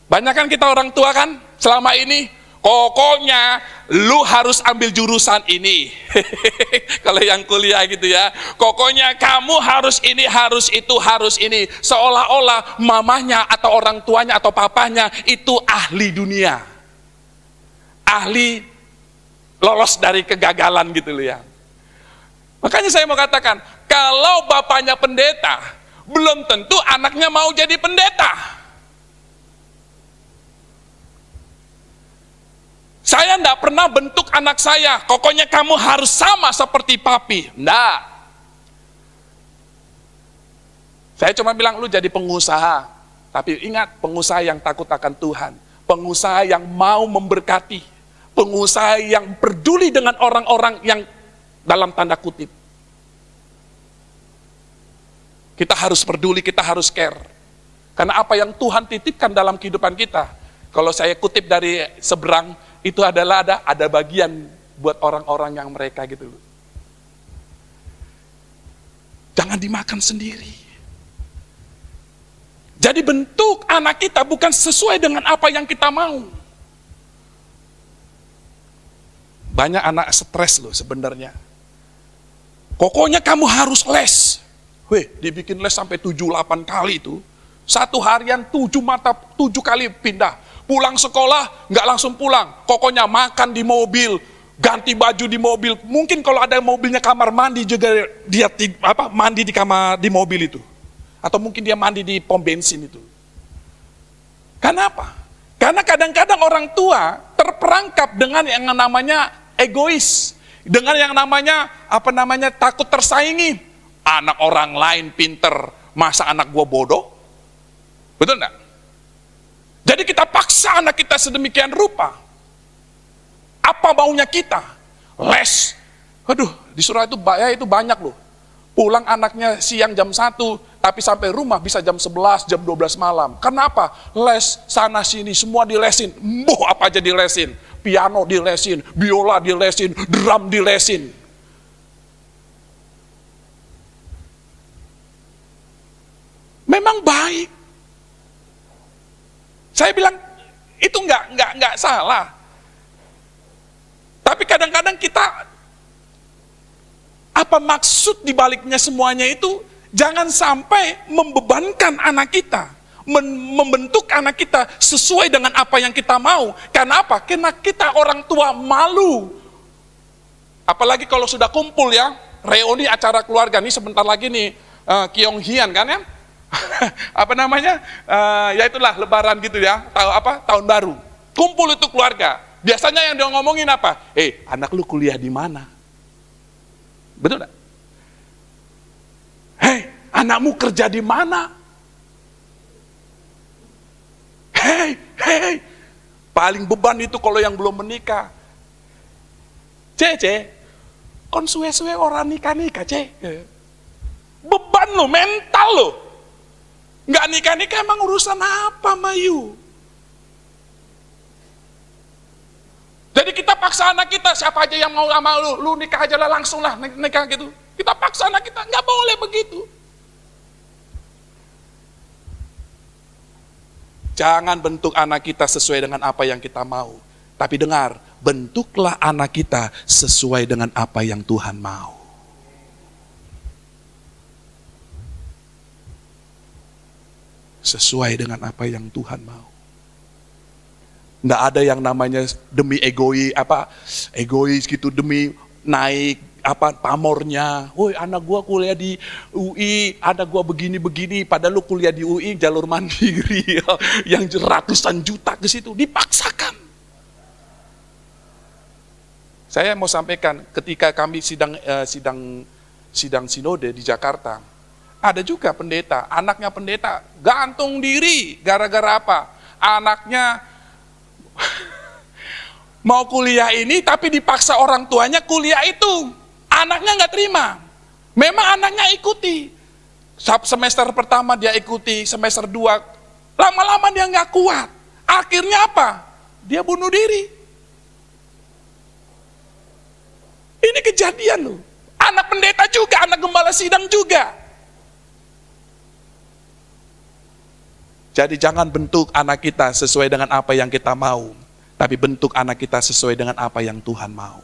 Speaker 1: Banyak kan kita orang tua kan selama ini, pokoknya lu harus ambil jurusan ini. Kalau yang kuliah gitu ya, pokoknya kamu harus ini, harus itu, harus ini. Seolah-olah mamanya atau orang tuanya atau papanya itu ahli dunia. Ahli lolos dari kegagalan gitu loh ya. Makanya saya mau katakan, kalau bapaknya pendeta, belum tentu anaknya mau jadi pendeta. Saya enggak pernah bentuk anak saya, pokoknya kamu harus sama seperti papi. Enggak. Saya cuma bilang, lu jadi pengusaha. Tapi ingat, pengusaha yang takut akan Tuhan. Pengusaha yang mau memberkati. Pengusaha yang peduli dengan orang-orang yang dalam tanda kutip. Kita harus peduli, kita harus care. Karena apa yang Tuhan titipkan dalam kehidupan kita, kalau saya kutip dari seberang, itu adalah ada bagian buat orang-orang yang mereka gitu. Jangan dimakan sendiri. Jadi bentuk anak kita bukan sesuai dengan apa yang kita mau. Banyak anak stres loh sebenarnya. Pokoknya kamu harus les. Dibikin les sampai 7-8 kali itu. Satu harian 7 kali pindah. Pulang sekolah, nggak langsung pulang. Pokoknya makan di mobil, ganti baju di mobil. Mungkin kalau ada mobilnya kamar mandi juga dia mandi di mobil itu. Atau mungkin dia mandi di pom bensin itu. Kenapa? Karena kadang-kadang orang tua terperangkap dengan yang namanya egois, dengan yang namanya takut tersaingi. Anak orang lain pinter, masa anak gua bodoh? Betul enggak? Jadi kita paksa anak kita sedemikian rupa. Apa maunya kita? Les. Aduh, di surah itu banyak loh. Pulang anaknya siang jam 1, tapi sampai rumah bisa jam 11, jam 12 malam. Kenapa? Les sana sini, semua dilesin. Apa aja dilesin. Piano dilesin, biola dilesin, drum dilesin. Memang baik. Saya bilang, itu enggak salah. Tapi kadang-kadang kita, apa maksud dibaliknya semuanya itu, jangan sampai membebankan anak kita, membentuk anak kita sesuai dengan apa yang kita mau. Karena apa? Karena kita orang tua malu. Apalagi kalau sudah kumpul ya, reuni acara keluarga, nih sebentar lagi nih, Kiong Hian kan ya, apa namanya, ya itulah lebaran gitu ya, tahun baru. Kumpul itu keluarga. Biasanya yang dia ngomongin apa? Anak lu kuliah di mana? Betul gak? Anakmu kerja di mana? Paling beban itu kalau yang belum menikah. Cece, kon suwe-suwe orang nikah-nikah, beban lo, mental lo. Nggak nikah-nikah emang urusan apa, Mayu? Jadi kita paksa anak kita, siapa aja yang mau sama lu nikah aja lah, langsung lah nikah gitu. Kita paksa anak kita, nggak boleh begitu. Jangan bentuk anak kita sesuai dengan apa yang kita mau. Tapi dengar, bentuklah anak kita sesuai dengan apa yang Tuhan mau. Sesuai dengan apa yang Tuhan mau. Nggak ada yang namanya demi egois gitu, demi naik pamornya. Woi, anak gua kuliah di UI, anak gua begini-begini, padahal lu kuliah di UI jalur mandiri yang ratusan juta ke situ, dipaksakan. Saya mau sampaikan, ketika kami sidang sinode di Jakarta, ada juga pendeta, anaknya pendeta gantung diri gara-gara apa? Anaknya mau kuliah ini tapi dipaksa orang tuanya kuliah itu. Anaknya nggak terima. Memang anaknya ikuti. Semester pertama dia ikuti, semester 2 lama-lama dia nggak kuat. Akhirnya apa? Dia bunuh diri. Ini kejadian loh. Anak pendeta juga, anak gembala sidang juga. Jadi jangan bentuk anak kita sesuai dengan apa yang kita mau, tapi bentuk anak kita sesuai dengan apa yang Tuhan mau.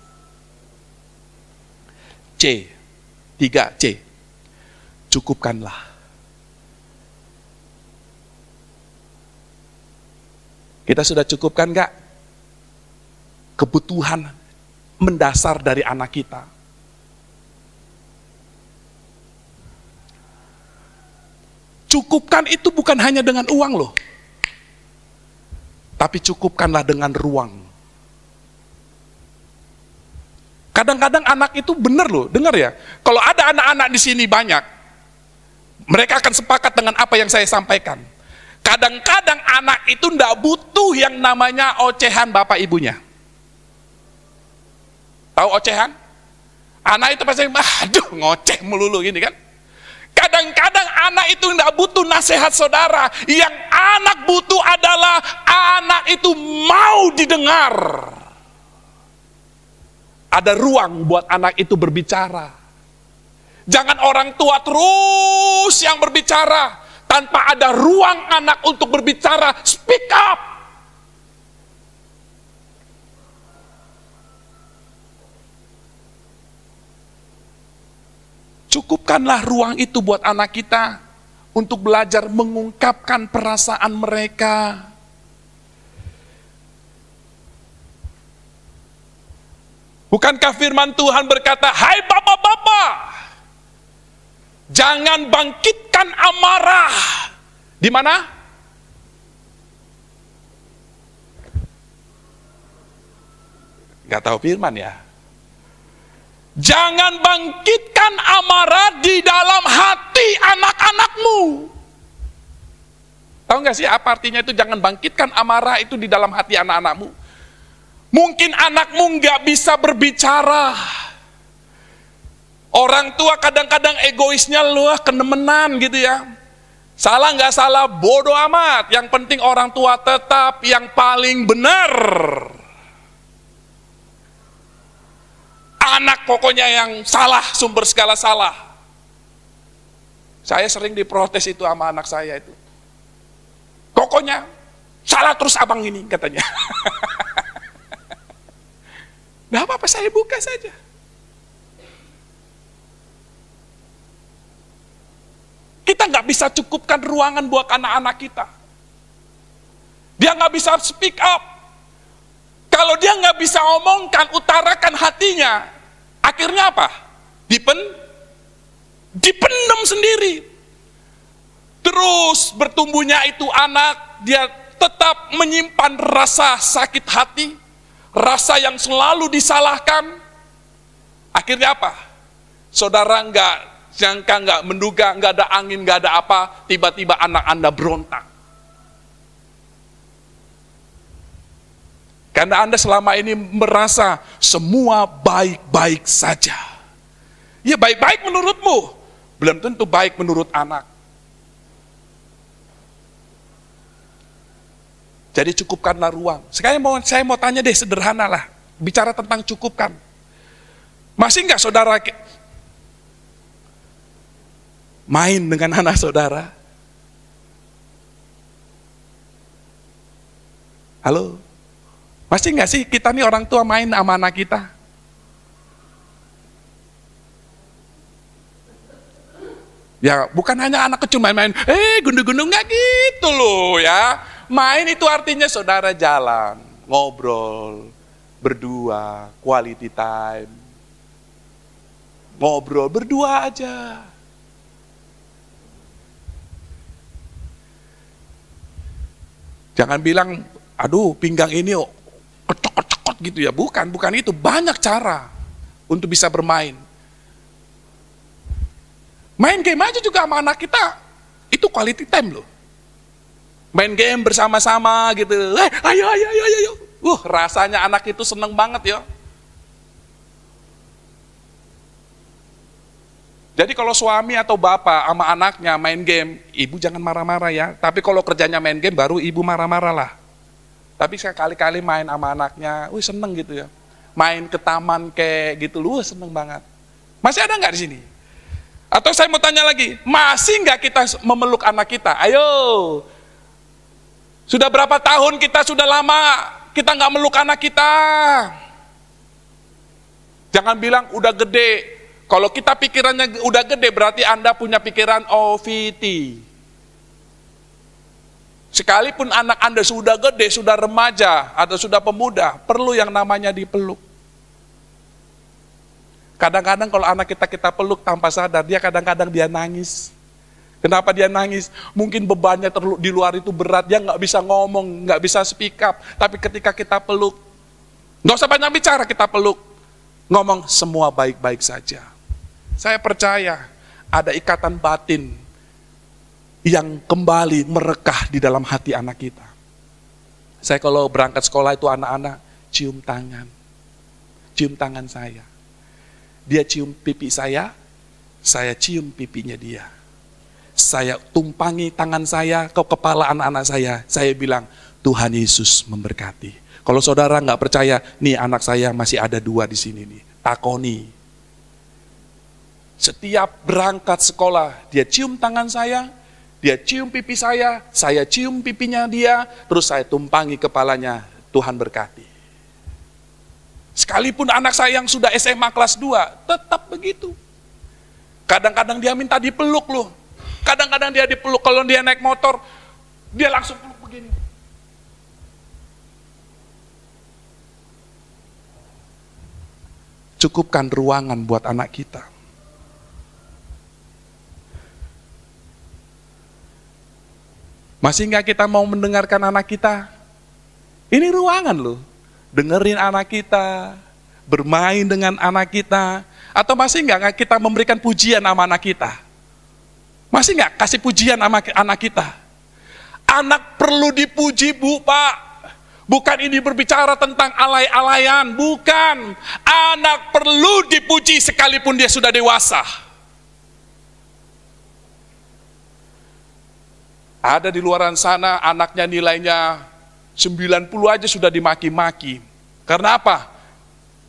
Speaker 1: 3C. Cukupkanlah. Kita sudah cukupkan gak kebutuhan mendasar dari anak kita? Cukupkan itu bukan hanya dengan uang loh. Tapi cukupkanlah dengan ruang. Kadang-kadang anak itu benar loh, dengar ya. Kalau ada anak-anak di sini banyak, mereka akan sepakat dengan apa yang saya sampaikan. Kadang-kadang anak itu tidak butuh yang namanya ocehan bapak ibunya. Tahu ocehan? Anak itu pasti, aduh ngoceh melulu gini kan. Kadang-kadang anak itu tidak butuh nasihat saudara. Yang anak butuh adalah anak itu mau didengar. Ada ruang buat anak itu berbicara. Jangan orang tua terus yang berbicara tanpa ada ruang anak untuk berbicara. Speak up. Cukupkanlah ruang itu buat anak kita untuk belajar mengungkapkan perasaan mereka. Bukankah firman Tuhan berkata, hai bapak-bapak, jangan bangkitkan amarah. Di mana? Gak tahu firman ya. Jangan bangkitkan amarah di dalam hati anak-anakmu. Tahu gak sih apa artinya itu jangan bangkitkan amarah itu di dalam hati anak-anakmu? Mungkin anakmu gak bisa berbicara. Orang tua kadang-kadang egoisnya kenemenan gitu ya. Salah nggak salah, bodoh amat. Yang penting orang tua tetap yang paling benar. Anak pokoknya yang salah, sumber segala salah. Saya sering diprotes itu sama anak saya itu. Pokoknya salah terus abang ini katanya. Gak apa-apa, saya buka saja. Kita nggak bisa cukupkan ruangan buat anak-anak kita. Dia nggak bisa speak up. Kalau dia nggak bisa omongkan, utarakan hatinya, akhirnya apa? Dipendam sendiri. Terus bertumbuhnya itu anak, dia tetap menyimpan rasa sakit hati, rasa yang selalu disalahkan. Akhirnya apa? Saudara nggak jangka, nggak menduga, nggak ada angin, nggak ada apa, tiba-tiba anak Anda berontak. Karena Anda selama ini merasa semua baik-baik saja. Ya baik-baik menurutmu, belum tentu baik menurut anak. Jadi cukupkanlah ruang. Sekarang saya mau tanya deh, sederhana lah. Bicara tentang cukupkan. Masih nggak saudara main dengan anak saudara? Halo? Masih nggak sih kita nih orang tua main sama anak kita? Ya bukan hanya anak kecil main-main, gundu-gundu, nggak gitu loh ya. Main itu artinya saudara jalan, ngobrol, berdua, quality time. Ngobrol berdua aja. Jangan bilang, aduh pinggang ini kecok-kecok gitu ya. Bukan itu. Banyak cara untuk bisa bermain. Main game aja juga sama anak kita, itu quality time loh. Main game bersama-sama gitu. Ayo. Rasanya anak itu seneng banget ya. Jadi kalau suami atau bapak sama anaknya main game, ibu jangan marah-marah ya. Tapi kalau kerjanya main game, baru ibu marah-marah lah. Tapi sekali-kali main sama anaknya, seneng gitu ya. Main ke taman kayak gitu, seneng banget. Masih ada nggak di sini? Atau saya mau tanya lagi, masih nggak kita memeluk anak kita? Ayo. Sudah berapa tahun kita sudah lama kita nggak meluk anak kita? Jangan bilang udah gede. Kalau kita pikirannya udah gede, berarti Anda punya pikiran OVT. Sekalipun anak Anda sudah gede, sudah remaja, atau sudah pemuda, perlu yang namanya dipeluk. Kadang-kadang kalau anak kita peluk tanpa sadar, kadang-kadang dia nangis. Kenapa dia nangis? Mungkin bebannya di luar itu berat, dia nggak bisa ngomong, nggak bisa speak up. Tapi ketika kita peluk, nggak usah banyak bicara, kita peluk, ngomong semua baik-baik saja. Saya percaya ada ikatan batin yang kembali merekah di dalam hati anak kita. Saya kalau berangkat sekolah itu anak-anak cium tangan saya. Dia cium pipi saya cium pipinya dia. Saya tumpangi tangan saya ke kepala anak-anak saya bilang, Tuhan Yesus memberkati. Kalau saudara nggak percaya, nih anak saya masih ada 2 di sini nih, takoni. Setiap berangkat sekolah, dia cium tangan saya, dia cium pipi saya cium pipinya dia, terus saya tumpangi kepalanya, Tuhan berkati. Sekalipun anak saya yang sudah SMA kelas 2, tetap begitu. Kadang-kadang dia minta dipeluk loh. Kadang-kadang dia dipeluk, kalau dia naik motor, dia langsung peluk begini. Cukupkan ruangan buat anak kita. Masih nggak kita mau mendengarkan anak kita? Ini ruangan loh. Dengerin anak kita, bermain dengan anak kita. Atau masih nggak kita memberikan pujian sama anak kita? Masih nggak kasih pujian sama anak kita? Anak perlu dipuji, Bu, Pak. Bukan ini berbicara tentang alay-alayan, bukan. Anak perlu dipuji sekalipun dia sudah dewasa. Ada di luaran sana anaknya nilainya 90 aja sudah dimaki-maki. Karena apa?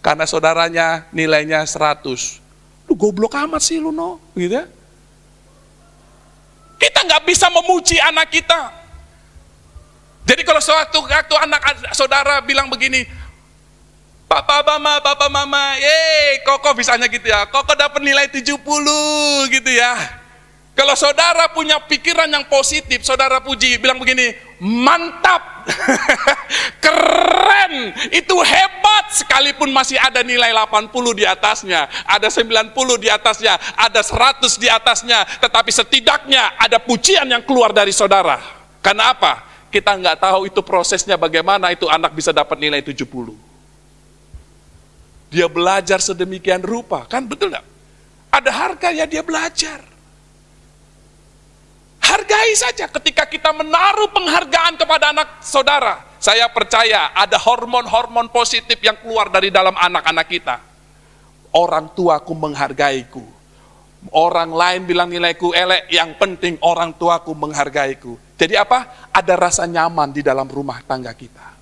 Speaker 1: Karena saudaranya nilainya 100. Lu goblok amat sih lu, no, gitu ya. Kita nggak bisa memuji anak kita. Jadi kalau suatu waktu anak saudara bilang begini, Papa mama, Koko bisanya gitu ya, Koko dapat nilai 70 gitu ya. Kalau saudara punya pikiran yang positif, saudara puji, bilang begini, mantap, keren, itu hebat, sekalipun masih ada nilai 80 di atasnya, ada 90 di atasnya, ada 100 di atasnya, tetapi setidaknya ada pujian yang keluar dari saudara. Karena apa? Kita nggak tahu itu prosesnya bagaimana itu anak bisa dapat nilai 70. Dia belajar sedemikian rupa, kan betul nggak? Ada harganya dia belajar. Hargai saja ketika kita menaruh penghargaan kepada anak saudara. Saya percaya ada hormon-hormon positif yang keluar dari dalam anak-anak kita. Orang tuaku menghargaiku. Orang lain bilang nilaiku elek, yang penting orang tuaku menghargaiku. Jadi apa? Ada rasa nyaman di dalam rumah tangga kita.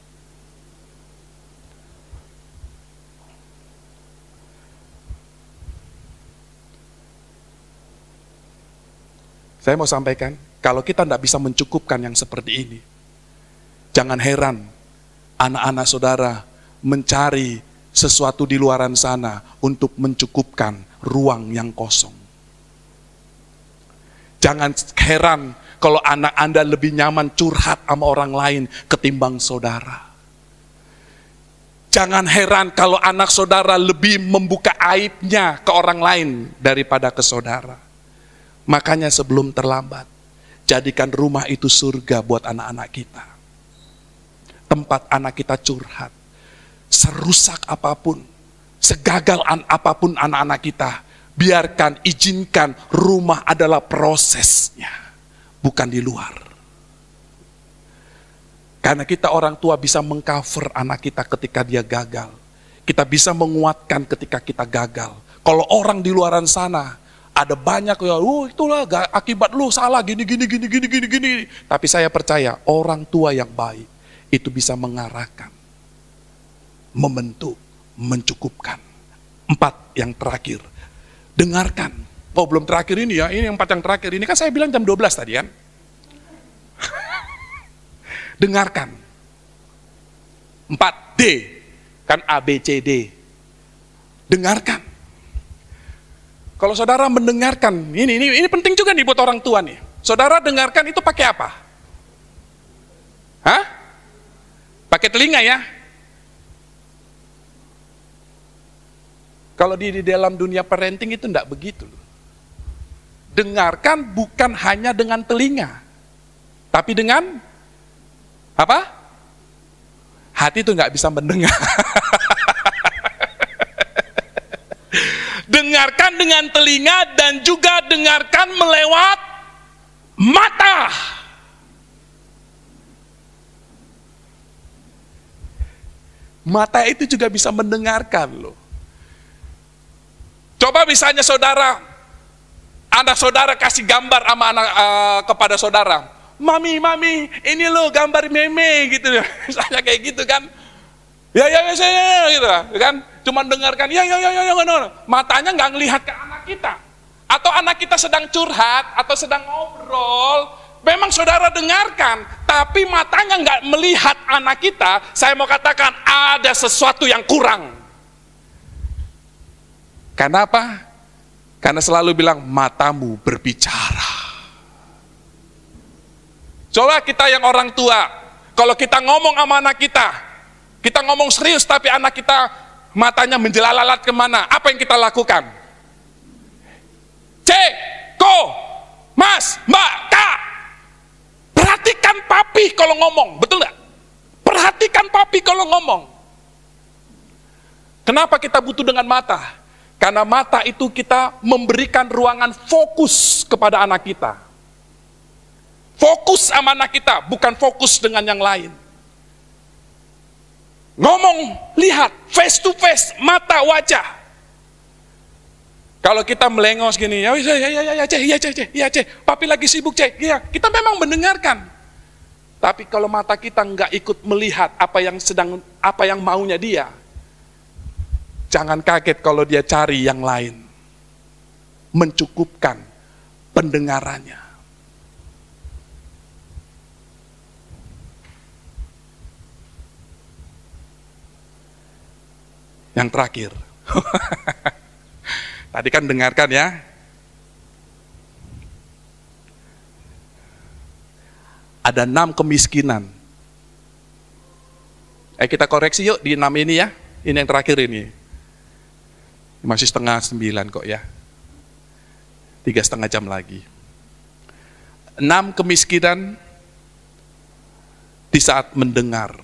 Speaker 1: Saya mau sampaikan, kalau kita tidak bisa mencukupkan yang seperti ini, jangan heran anak-anak saudara mencari sesuatu di luaran sana untuk mencukupkan ruang yang kosong. Jangan heran kalau anak Anda lebih nyaman curhat sama orang lain ketimbang saudara. Jangan heran kalau anak saudara lebih membuka aibnya ke orang lain daripada ke saudara. Makanya sebelum terlambat, jadikan rumah itu surga buat anak-anak kita. Tempat anak kita curhat. Serusak apapun, segagal apapun anak-anak kita, biarkan, izinkan rumah adalah prosesnya, bukan di luar. Karena kita orang tua bisa mengcover anak kita ketika dia gagal. Kita bisa menguatkan ketika kita gagal. Kalau orang di luaran sana, ada banyak ya, itulah akibat lu salah gini. Tapi saya percaya orang tua yang baik itu bisa mengarahkan, membentuk, mencukupkan. 4 yang terakhir, dengarkan. Oh belum terakhir ini ya, ini yang 4 yang terakhir. Ini kan saya bilang jam 12 tadi kan. Dengarkan. 4D, kan ABCD. Dengarkan. Kalau saudara mendengarkan, ini penting juga nih buat orang tua nih. Saudara dengarkan itu pakai apa? Hah? Pakai telinga ya. Kalau di dalam dunia parenting itu enggak begitu. Dengarkan bukan hanya dengan telinga, tapi dengan apa? Hati itu enggak bisa mendengar. Dengarkan dengan telinga dan juga dengarkan melewat mata. Mata itu juga bisa mendengarkan loh. Coba misalnya saudara, anak saudara kasih gambar sama anak kepada saudara, mami, ini lo gambar meme gitu, misalnya kayak gitu kan, ya gitu kan, cuma dengarkan, ya, matanya nggak ngelihat ke anak kita, atau anak kita sedang curhat atau sedang ngobrol, memang saudara dengarkan, tapi matanya nggak melihat anak kita, saya mau katakan ada sesuatu yang kurang. Karena apa? Karena selalu bilang matamu berbicara. Coba kita yang orang tua, kalau kita ngomong sama anak kita ngomong serius tapi anak kita matanya menjelalalat kemana, apa yang kita lakukan? Ko, mas, mbak, kak, perhatikan papi kalau ngomong, betul nggak? Perhatikan papi kalau ngomong. Kenapa kita butuh dengan mata? Karena mata itu kita memberikan ruangan fokus kepada anak kita. Fokus sama anak kita, bukan fokus dengan yang lain. Ngomong, lihat, face to face, mata wajah. Kalau kita melengos gini, ya cek, papi lagi sibuk cek, ya kita memang mendengarkan. Tapi kalau mata kita nggak ikut melihat apa yang maunya dia, jangan kaget kalau dia cari yang lain. Mencukupkan pendengarannya. Yang terakhir. Tadi kan dengarkan ya. Ada 6 kemiskinan. Kita koreksi yuk di 6 ini ya. Ini yang terakhir ini. Masih 8:30 kok ya. 3,5 jam lagi. 6 kemiskinan di saat mendengar.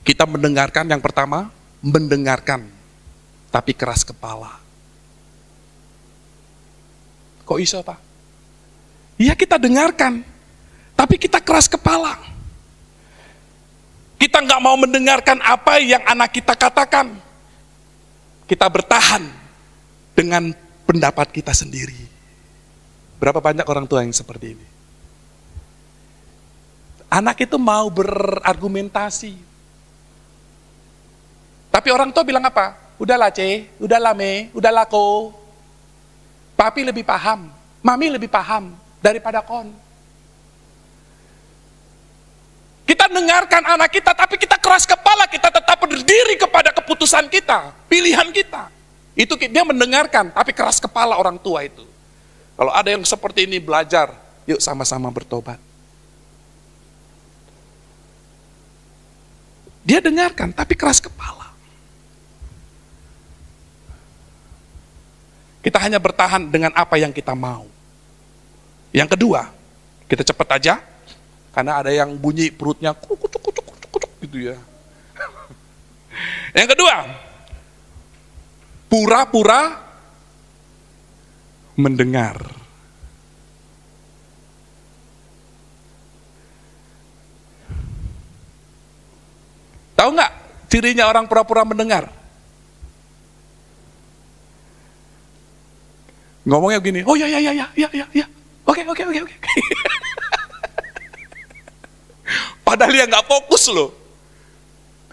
Speaker 1: Kita mendengarkan yang pertama, mendengarkan, tapi keras kepala. Kok iso Pak? Iya kita dengarkan, tapi kita keras kepala. Kita nggak mau mendengarkan apa yang anak kita katakan. Kita bertahan dengan pendapat kita sendiri. Berapa banyak orang tua yang seperti ini? Anak itu mau berargumentasi. Tapi orang tua bilang apa? Udahlah Ce, udahlah Me, udahlah Ko. Papi lebih paham, Mami lebih paham daripada kon. Kita dengarkan anak kita, tapi kita keras kepala, kita tetap berdiri kepada keputusan kita, pilihan kita. Itu dia mendengarkan, tapi keras kepala orang tua itu. Kalau ada yang seperti ini belajar, yuk sama-sama bertobat. Dia dengarkan, tapi keras kepala. Kita hanya bertahan dengan apa yang kita mau. Yang kedua, kita cepat aja, karena ada yang bunyi perutnya kucuk gitu ya. Yang kedua, pura-pura mendengar. Tahu nggak cirinya orang pura-pura mendengar? Ngomongnya begini, oh ya, oke. Padahal dia nggak fokus loh.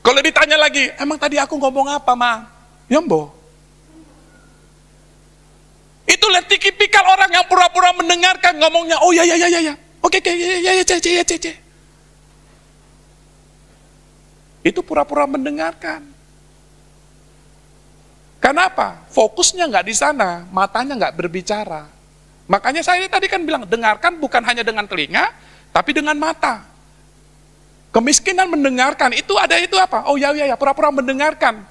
Speaker 1: Kalau ditanya lagi, emang tadi aku ngomong apa, Ma? Ya, Mbo. Itu tipikal orang yang pura-pura mendengarkan ngomongnya, oh ya, oke, ya, ce. Itu pura-pura mendengarkan. Kenapa? Fokusnya nggak di sana, matanya nggak berbicara. Makanya saya tadi kan bilang, dengarkan bukan hanya dengan telinga, tapi dengan mata. Kemiskinan mendengarkan, itu ada itu apa? Oh ya, pura-pura mendengarkan.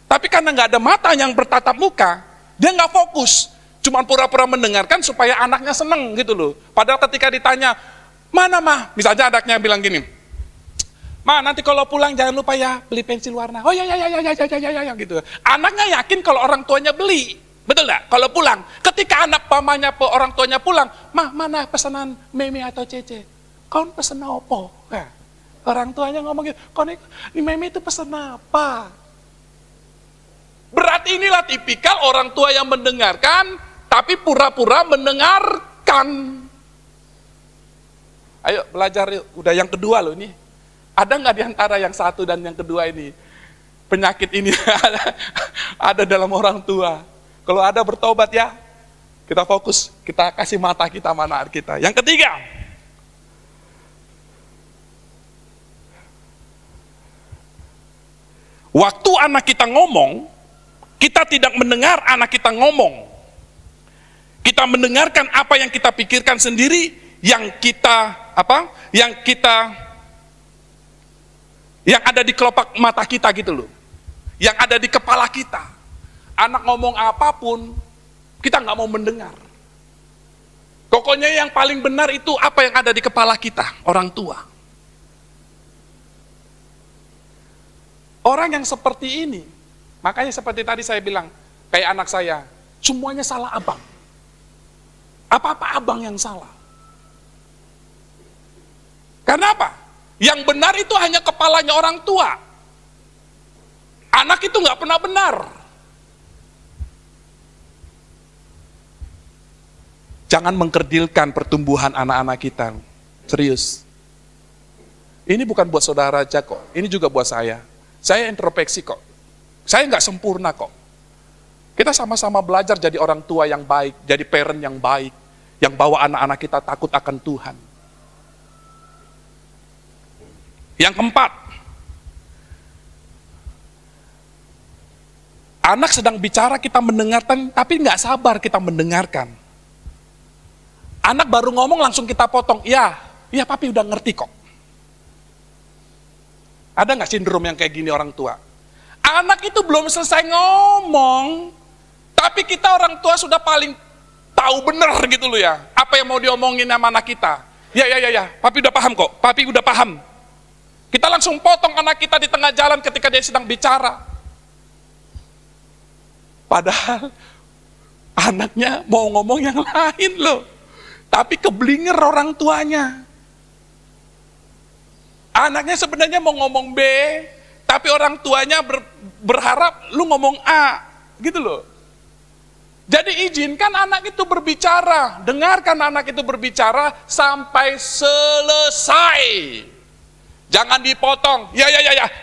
Speaker 1: Tapi karena nggak ada mata yang bertatap muka, dia nggak fokus. Cuma pura-pura mendengarkan supaya anaknya seneng gitu loh. Padahal ketika ditanya, mana Mah? Misalnya anaknya bilang gini, Ma, nanti kalau pulang jangan lupa ya beli pensil warna. Oh ya gitu. Anaknya yakin kalau orang tuanya beli. Betul enggak? Kalau pulang, ketika anak pamannya orang tuanya pulang, Ma, mana pesanan Meme atau Cece? Kau pesen apa? Nah, orang tuanya ngomong gitu, kau ini Meme itu pesen apa? Berarti inilah tipikal orang tua yang mendengarkan, tapi pura-pura mendengarkan. Ayo belajar yuk. Udah yang kedua loh ini. Ada nggak di antara yang satu dan yang kedua ini? Penyakit ini ada dalam orang tua. Kalau ada bertobat ya, kita fokus, kita kasih mata kita, mana kita. Yang ketiga, waktu anak kita ngomong, kita tidak mendengar anak kita ngomong. Kita mendengarkan apa yang kita pikirkan sendiri, yang ada di kelopak mata kita gitu loh. Yang ada di kepala kita. Anak ngomong apapun, kita nggak mau mendengar. Pokoknya yang paling benar itu apa yang ada di kepala kita, orang tua. Orang yang seperti ini, makanya seperti tadi saya bilang, kayak anak saya, semuanya salah abang. Apa-apa abang yang salah. Karena apa? Yang benar itu hanya kepalanya orang tua. Anak itu nggak pernah benar. Jangan mengkerdilkan pertumbuhan anak-anak kita. Serius. Ini bukan buat saudara aja kok. Ini juga buat saya. Saya introspeksi kok. Saya nggak sempurna kok. Kita sama-sama belajar jadi orang tua yang baik, jadi parent yang baik, yang bawa anak-anak kita takut akan Tuhan. Yang keempat, anak sedang bicara kita mendengarkan, tapi nggak sabar kita mendengarkan. Anak baru ngomong langsung kita potong, iya papi udah ngerti kok. Ada nggak sindrom yang kayak gini orang tua? Anak itu belum selesai ngomong, tapi kita orang tua sudah paling tahu bener gitu loh ya. Apa yang mau diomongin sama anak kita. Ya, papi udah paham kok, papi udah paham. Kita langsung potong anak kita di tengah jalan ketika dia sedang bicara. Padahal anaknya mau ngomong yang lain loh. Tapi keblinger orang tuanya. Anaknya sebenarnya mau ngomong B, tapi orang tuanya berharap lu ngomong A. Gitu loh. Jadi izinkan anak itu berbicara. Dengarkan anak itu berbicara sampai selesai. Jangan dipotong. Ya,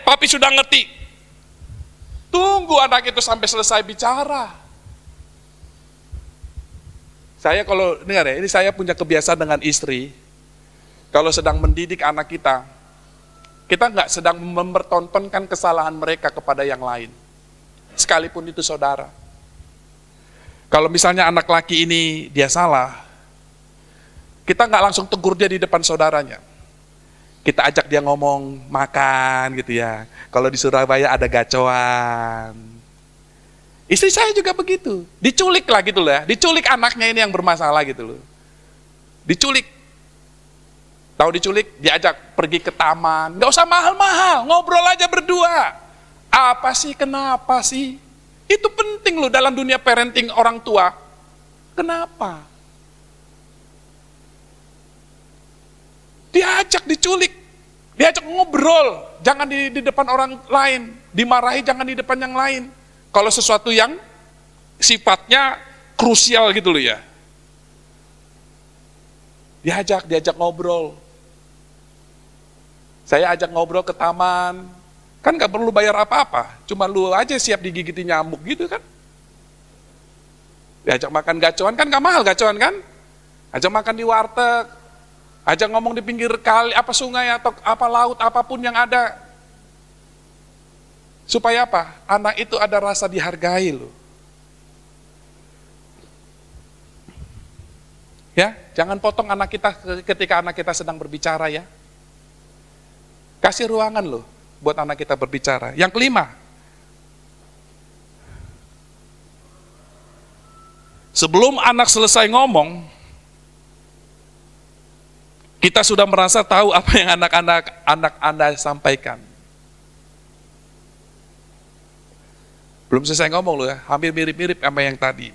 Speaker 1: papi sudah ngerti. Tunggu anak itu sampai selesai bicara. Saya kalau, dengar ya, ini saya punya kebiasaan dengan istri. Kalau sedang mendidik anak kita nggak sedang mempertontonkan kesalahan mereka kepada yang lain. Sekalipun itu saudara. Kalau misalnya anak laki ini dia salah, kita nggak langsung tegur dia di depan saudaranya. Kita ajak dia ngomong, makan gitu ya. Kalau di Surabaya ada gacoan. Istri saya juga begitu. Diculik lah gitu loh ya. Diculik anaknya ini yang bermasalah gitu loh. Diculik. Tahu diculik? Diajak pergi ke taman. Nggak usah mahal-mahal, ngobrol aja berdua. Apa sih, kenapa sih? Itu penting loh dalam dunia parenting orang tua. Kenapa? Diajak diculik, diajak ngobrol, jangan di depan orang lain, dimarahi jangan di depan yang lain. Kalau sesuatu yang sifatnya krusial gitu loh ya. Diajak ngobrol. Saya ajak ngobrol ke taman, kan gak perlu bayar apa-apa, cuma lu aja siap digigiti nyamuk gitu kan. Diajak makan gacoan kan gak mahal gacoan kan. Ajak makan di warteg, ajak ngomong di pinggir kali, apa sungai atau apa laut, apapun yang ada. Supaya apa? Anak itu ada rasa dihargai loh. Ya, jangan potong anak kita ketika anak kita sedang berbicara ya. Kasih ruangan loh buat anak kita berbicara. Yang kelima, sebelum anak selesai ngomong, kita sudah merasa tahu apa yang anak Anda sampaikan. Belum selesai ngomong loh ya, hampir mirip-mirip sama yang tadi.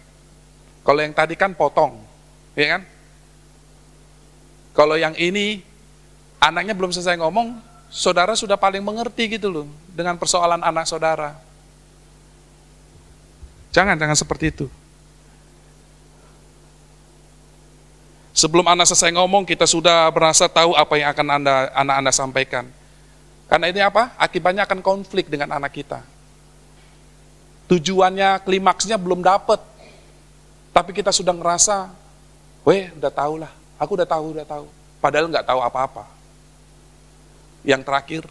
Speaker 1: Kalau yang tadi kan potong, ya kan? Kalau yang ini, anaknya belum selesai ngomong, saudara sudah paling mengerti gitu loh, dengan persoalan anak saudara. Jangan seperti itu. Sebelum anak selesai ngomong, kita sudah merasa tahu apa yang akan anak Anda sampaikan. Karena ini apa? Akibatnya akan konflik dengan anak kita. Tujuannya, klimaksnya belum dapat. Tapi kita sudah ngerasa, udah tahu lah, aku udah tahu. Padahal nggak tahu apa-apa. Yang terakhir,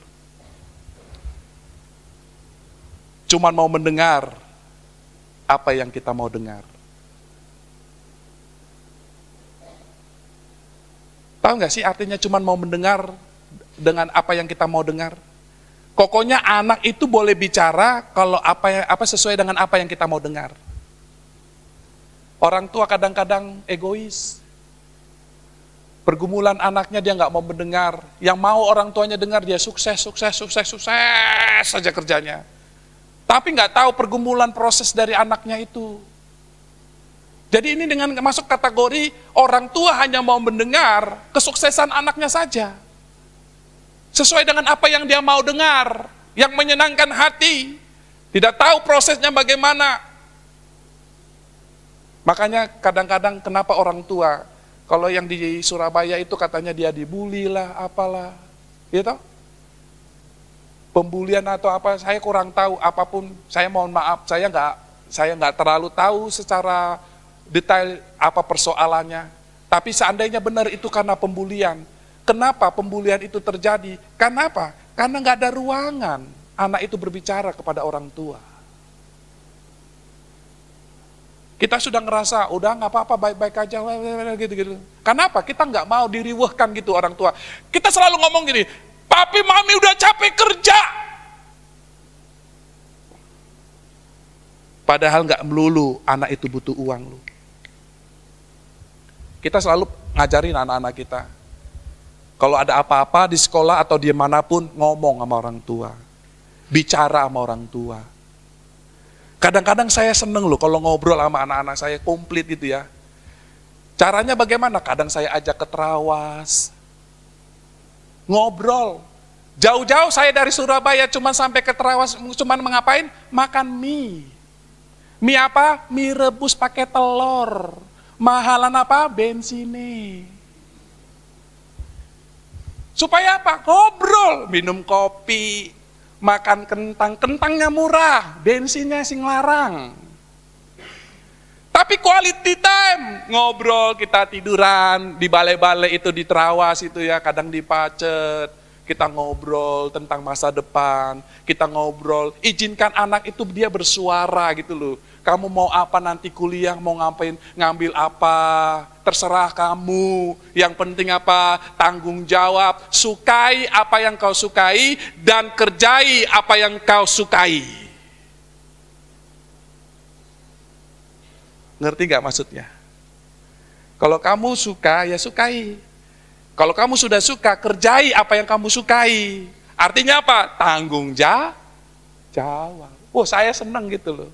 Speaker 1: cuman mau mendengar apa yang kita mau dengar. Tahu nggak sih artinya cuman mau mendengar dengan apa yang kita mau dengar? Pokoknya anak itu boleh bicara kalau apa sesuai dengan apa yang kita mau dengar. Orang tua kadang-kadang egois. Pergumulan anaknya dia nggak mau mendengar. Yang mau orang tuanya dengar dia sukses saja kerjanya. Tapi nggak tahu pergumulan proses dari anaknya itu. Jadi ini dengan masuk kategori orang tua hanya mau mendengar kesuksesan anaknya saja. sesuai dengan apa yang dia mau dengar, yang menyenangkan hati. Tidak tahu prosesnya bagaimana. Makanya kadang-kadang kenapa orang tua, kalau yang di Surabaya itu katanya dia dibully lah, apalah, gitu. Pembulian atau apa, saya kurang tahu. Apapun, saya mohon maaf, saya nggak terlalu tahu secara detail apa persoalannya. Tapi seandainya benar itu karena pembulian, kenapa pembulian itu terjadi? Kenapa? Karena nggak ada ruangan anak itu berbicara kepada orang tua. Kita sudah ngerasa, udah nggak apa-apa, baik-baik aja, gitu-gitu. Kenapa? Kita nggak mau diriwehkan gitu orang tua. Kita selalu ngomong gini, papi mami udah capek kerja. Padahal nggak melulu anak itu butuh uang lu. Kita selalu ngajarin anak-anak kita. Kalau ada apa-apa di sekolah atau dimanapun, ngomong sama orang tua. Bicara sama orang tua. Kadang-kadang saya seneng loh kalau ngobrol sama anak-anak saya komplit gitu ya. Caranya bagaimana? Kadang saya ajak ke Trawas. Ngobrol. Jauh-jauh saya dari Surabaya cuma sampai ke Trawas, cuma mengapain? Makan mie. Mie apa? Mie rebus pakai telur. Mahalan apa? Bensinnya. Supaya apa? Ngobrol, minum kopi, makan kentang. Kentangnya murah, bensinnya sing larang. Tapi quality time, ngobrol, kita tiduran di balai-balai itu di Trawas itu ya, kadang di Pacet. Kita ngobrol tentang masa depan, kita ngobrol, izinkan anak itu dia bersuara gitu loh. Kamu mau apa nanti kuliah, mau ngapain, ngambil apa, terserah kamu. Yang penting apa? Tanggung jawab, sukai apa yang kau sukai, dan kerjai apa yang kau sukai. Ngerti gak maksudnya? Kalau kamu suka, ya sukai. Kalau kamu sudah suka, kerjai apa yang kamu sukai. Artinya apa? Tanggung jawab. Oh, saya senang gitu loh.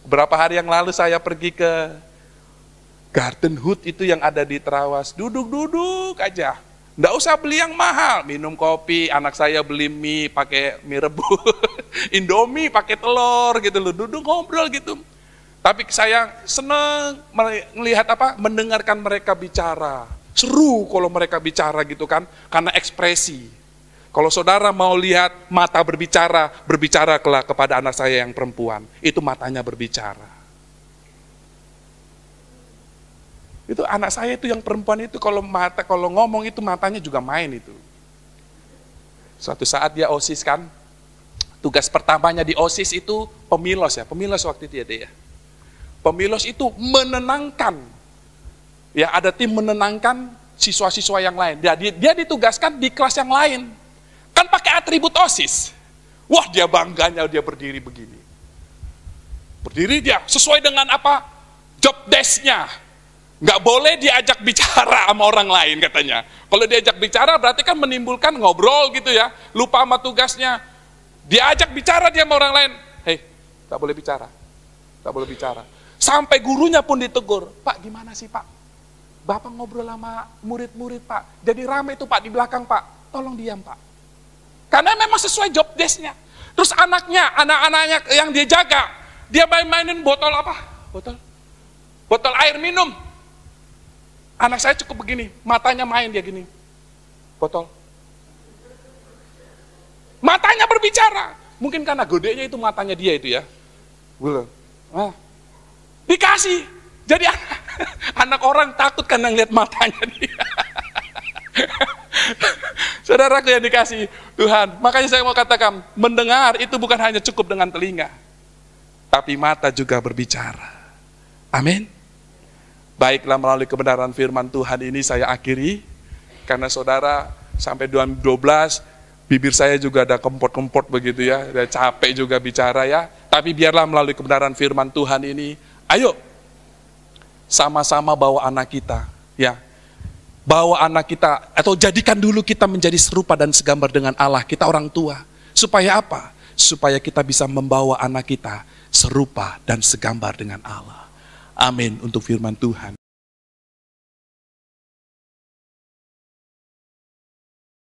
Speaker 1: Beberapa hari yang lalu saya pergi ke Garden Hood itu yang ada di Trawas. Duduk-duduk aja. Nggak usah beli yang mahal. Minum kopi, anak saya beli mie pakai mie rebus. Indomie pakai telur gitu loh. Duduk ngobrol gitu. Tapi saya senang melihat apa? Mendengarkan mereka bicara. Seru kalau mereka bicara gitu kan. Karena ekspresi. Kalau saudara mau lihat mata berbicara, berbicara kelak kepada anak saya yang perempuan. Itu matanya berbicara. Itu anak saya itu yang perempuan itu kalau ngomong itu matanya juga main itu. Suatu saat dia OSIS kan, tugas pertamanya di OSIS itu pemilos ya, pemilos waktu itu ya. Pemilos itu menenangkan. Ya, ada tim menenangkan siswa-siswa yang lain. Dia ditugaskan di kelas yang lain. Kan pakai atribut OSIS. Wah, dia bangganya dia berdiri begini. Berdiri dia sesuai dengan apa? Job desk-nya. Nggak boleh diajak bicara sama orang lain katanya. Kalau diajak bicara berarti kan menimbulkan ngobrol gitu ya. Lupa sama tugasnya. Diajak bicara dia sama orang lain. Hei, nggak boleh bicara. Nggak boleh bicara. Sampai gurunya pun ditegur. Pak, gimana sih Pak? Bapak ngobrol sama murid-murid Pak. Jadi rame itu Pak di belakang Pak. Tolong diam Pak. Karena memang sesuai job desk-nya. Terus anak-anaknya yang dia jaga, dia main-mainin botol apa? Botol air minum. Anak saya cukup begini, matanya main dia gini. Botol. Matanya berbicara. Mungkin karena godenya itu matanya dia itu ya. Dikasih. Jadi anak orang takut karena ngeliat matanya dia. Saudaraku yang dikasih Tuhan, makanya saya mau katakan, mendengar itu bukan hanya cukup dengan telinga, tapi mata juga berbicara. Amin. Baiklah, melalui kebenaran firman Tuhan ini saya akhiri, karena saudara sampai 2012, bibir saya juga ada kempot-kempot begitu ya, udah capek juga bicara ya, tapi biarlah melalui kebenaran firman Tuhan ini, ayo, sama-sama bawa anak kita, ya, bawa anak kita, atau jadikan dulu kita menjadi serupa dan segambar dengan Allah, kita orang tua. Supaya apa? Supaya kita bisa membawa anak kita serupa dan segambar dengan Allah. Amin untuk firman Tuhan.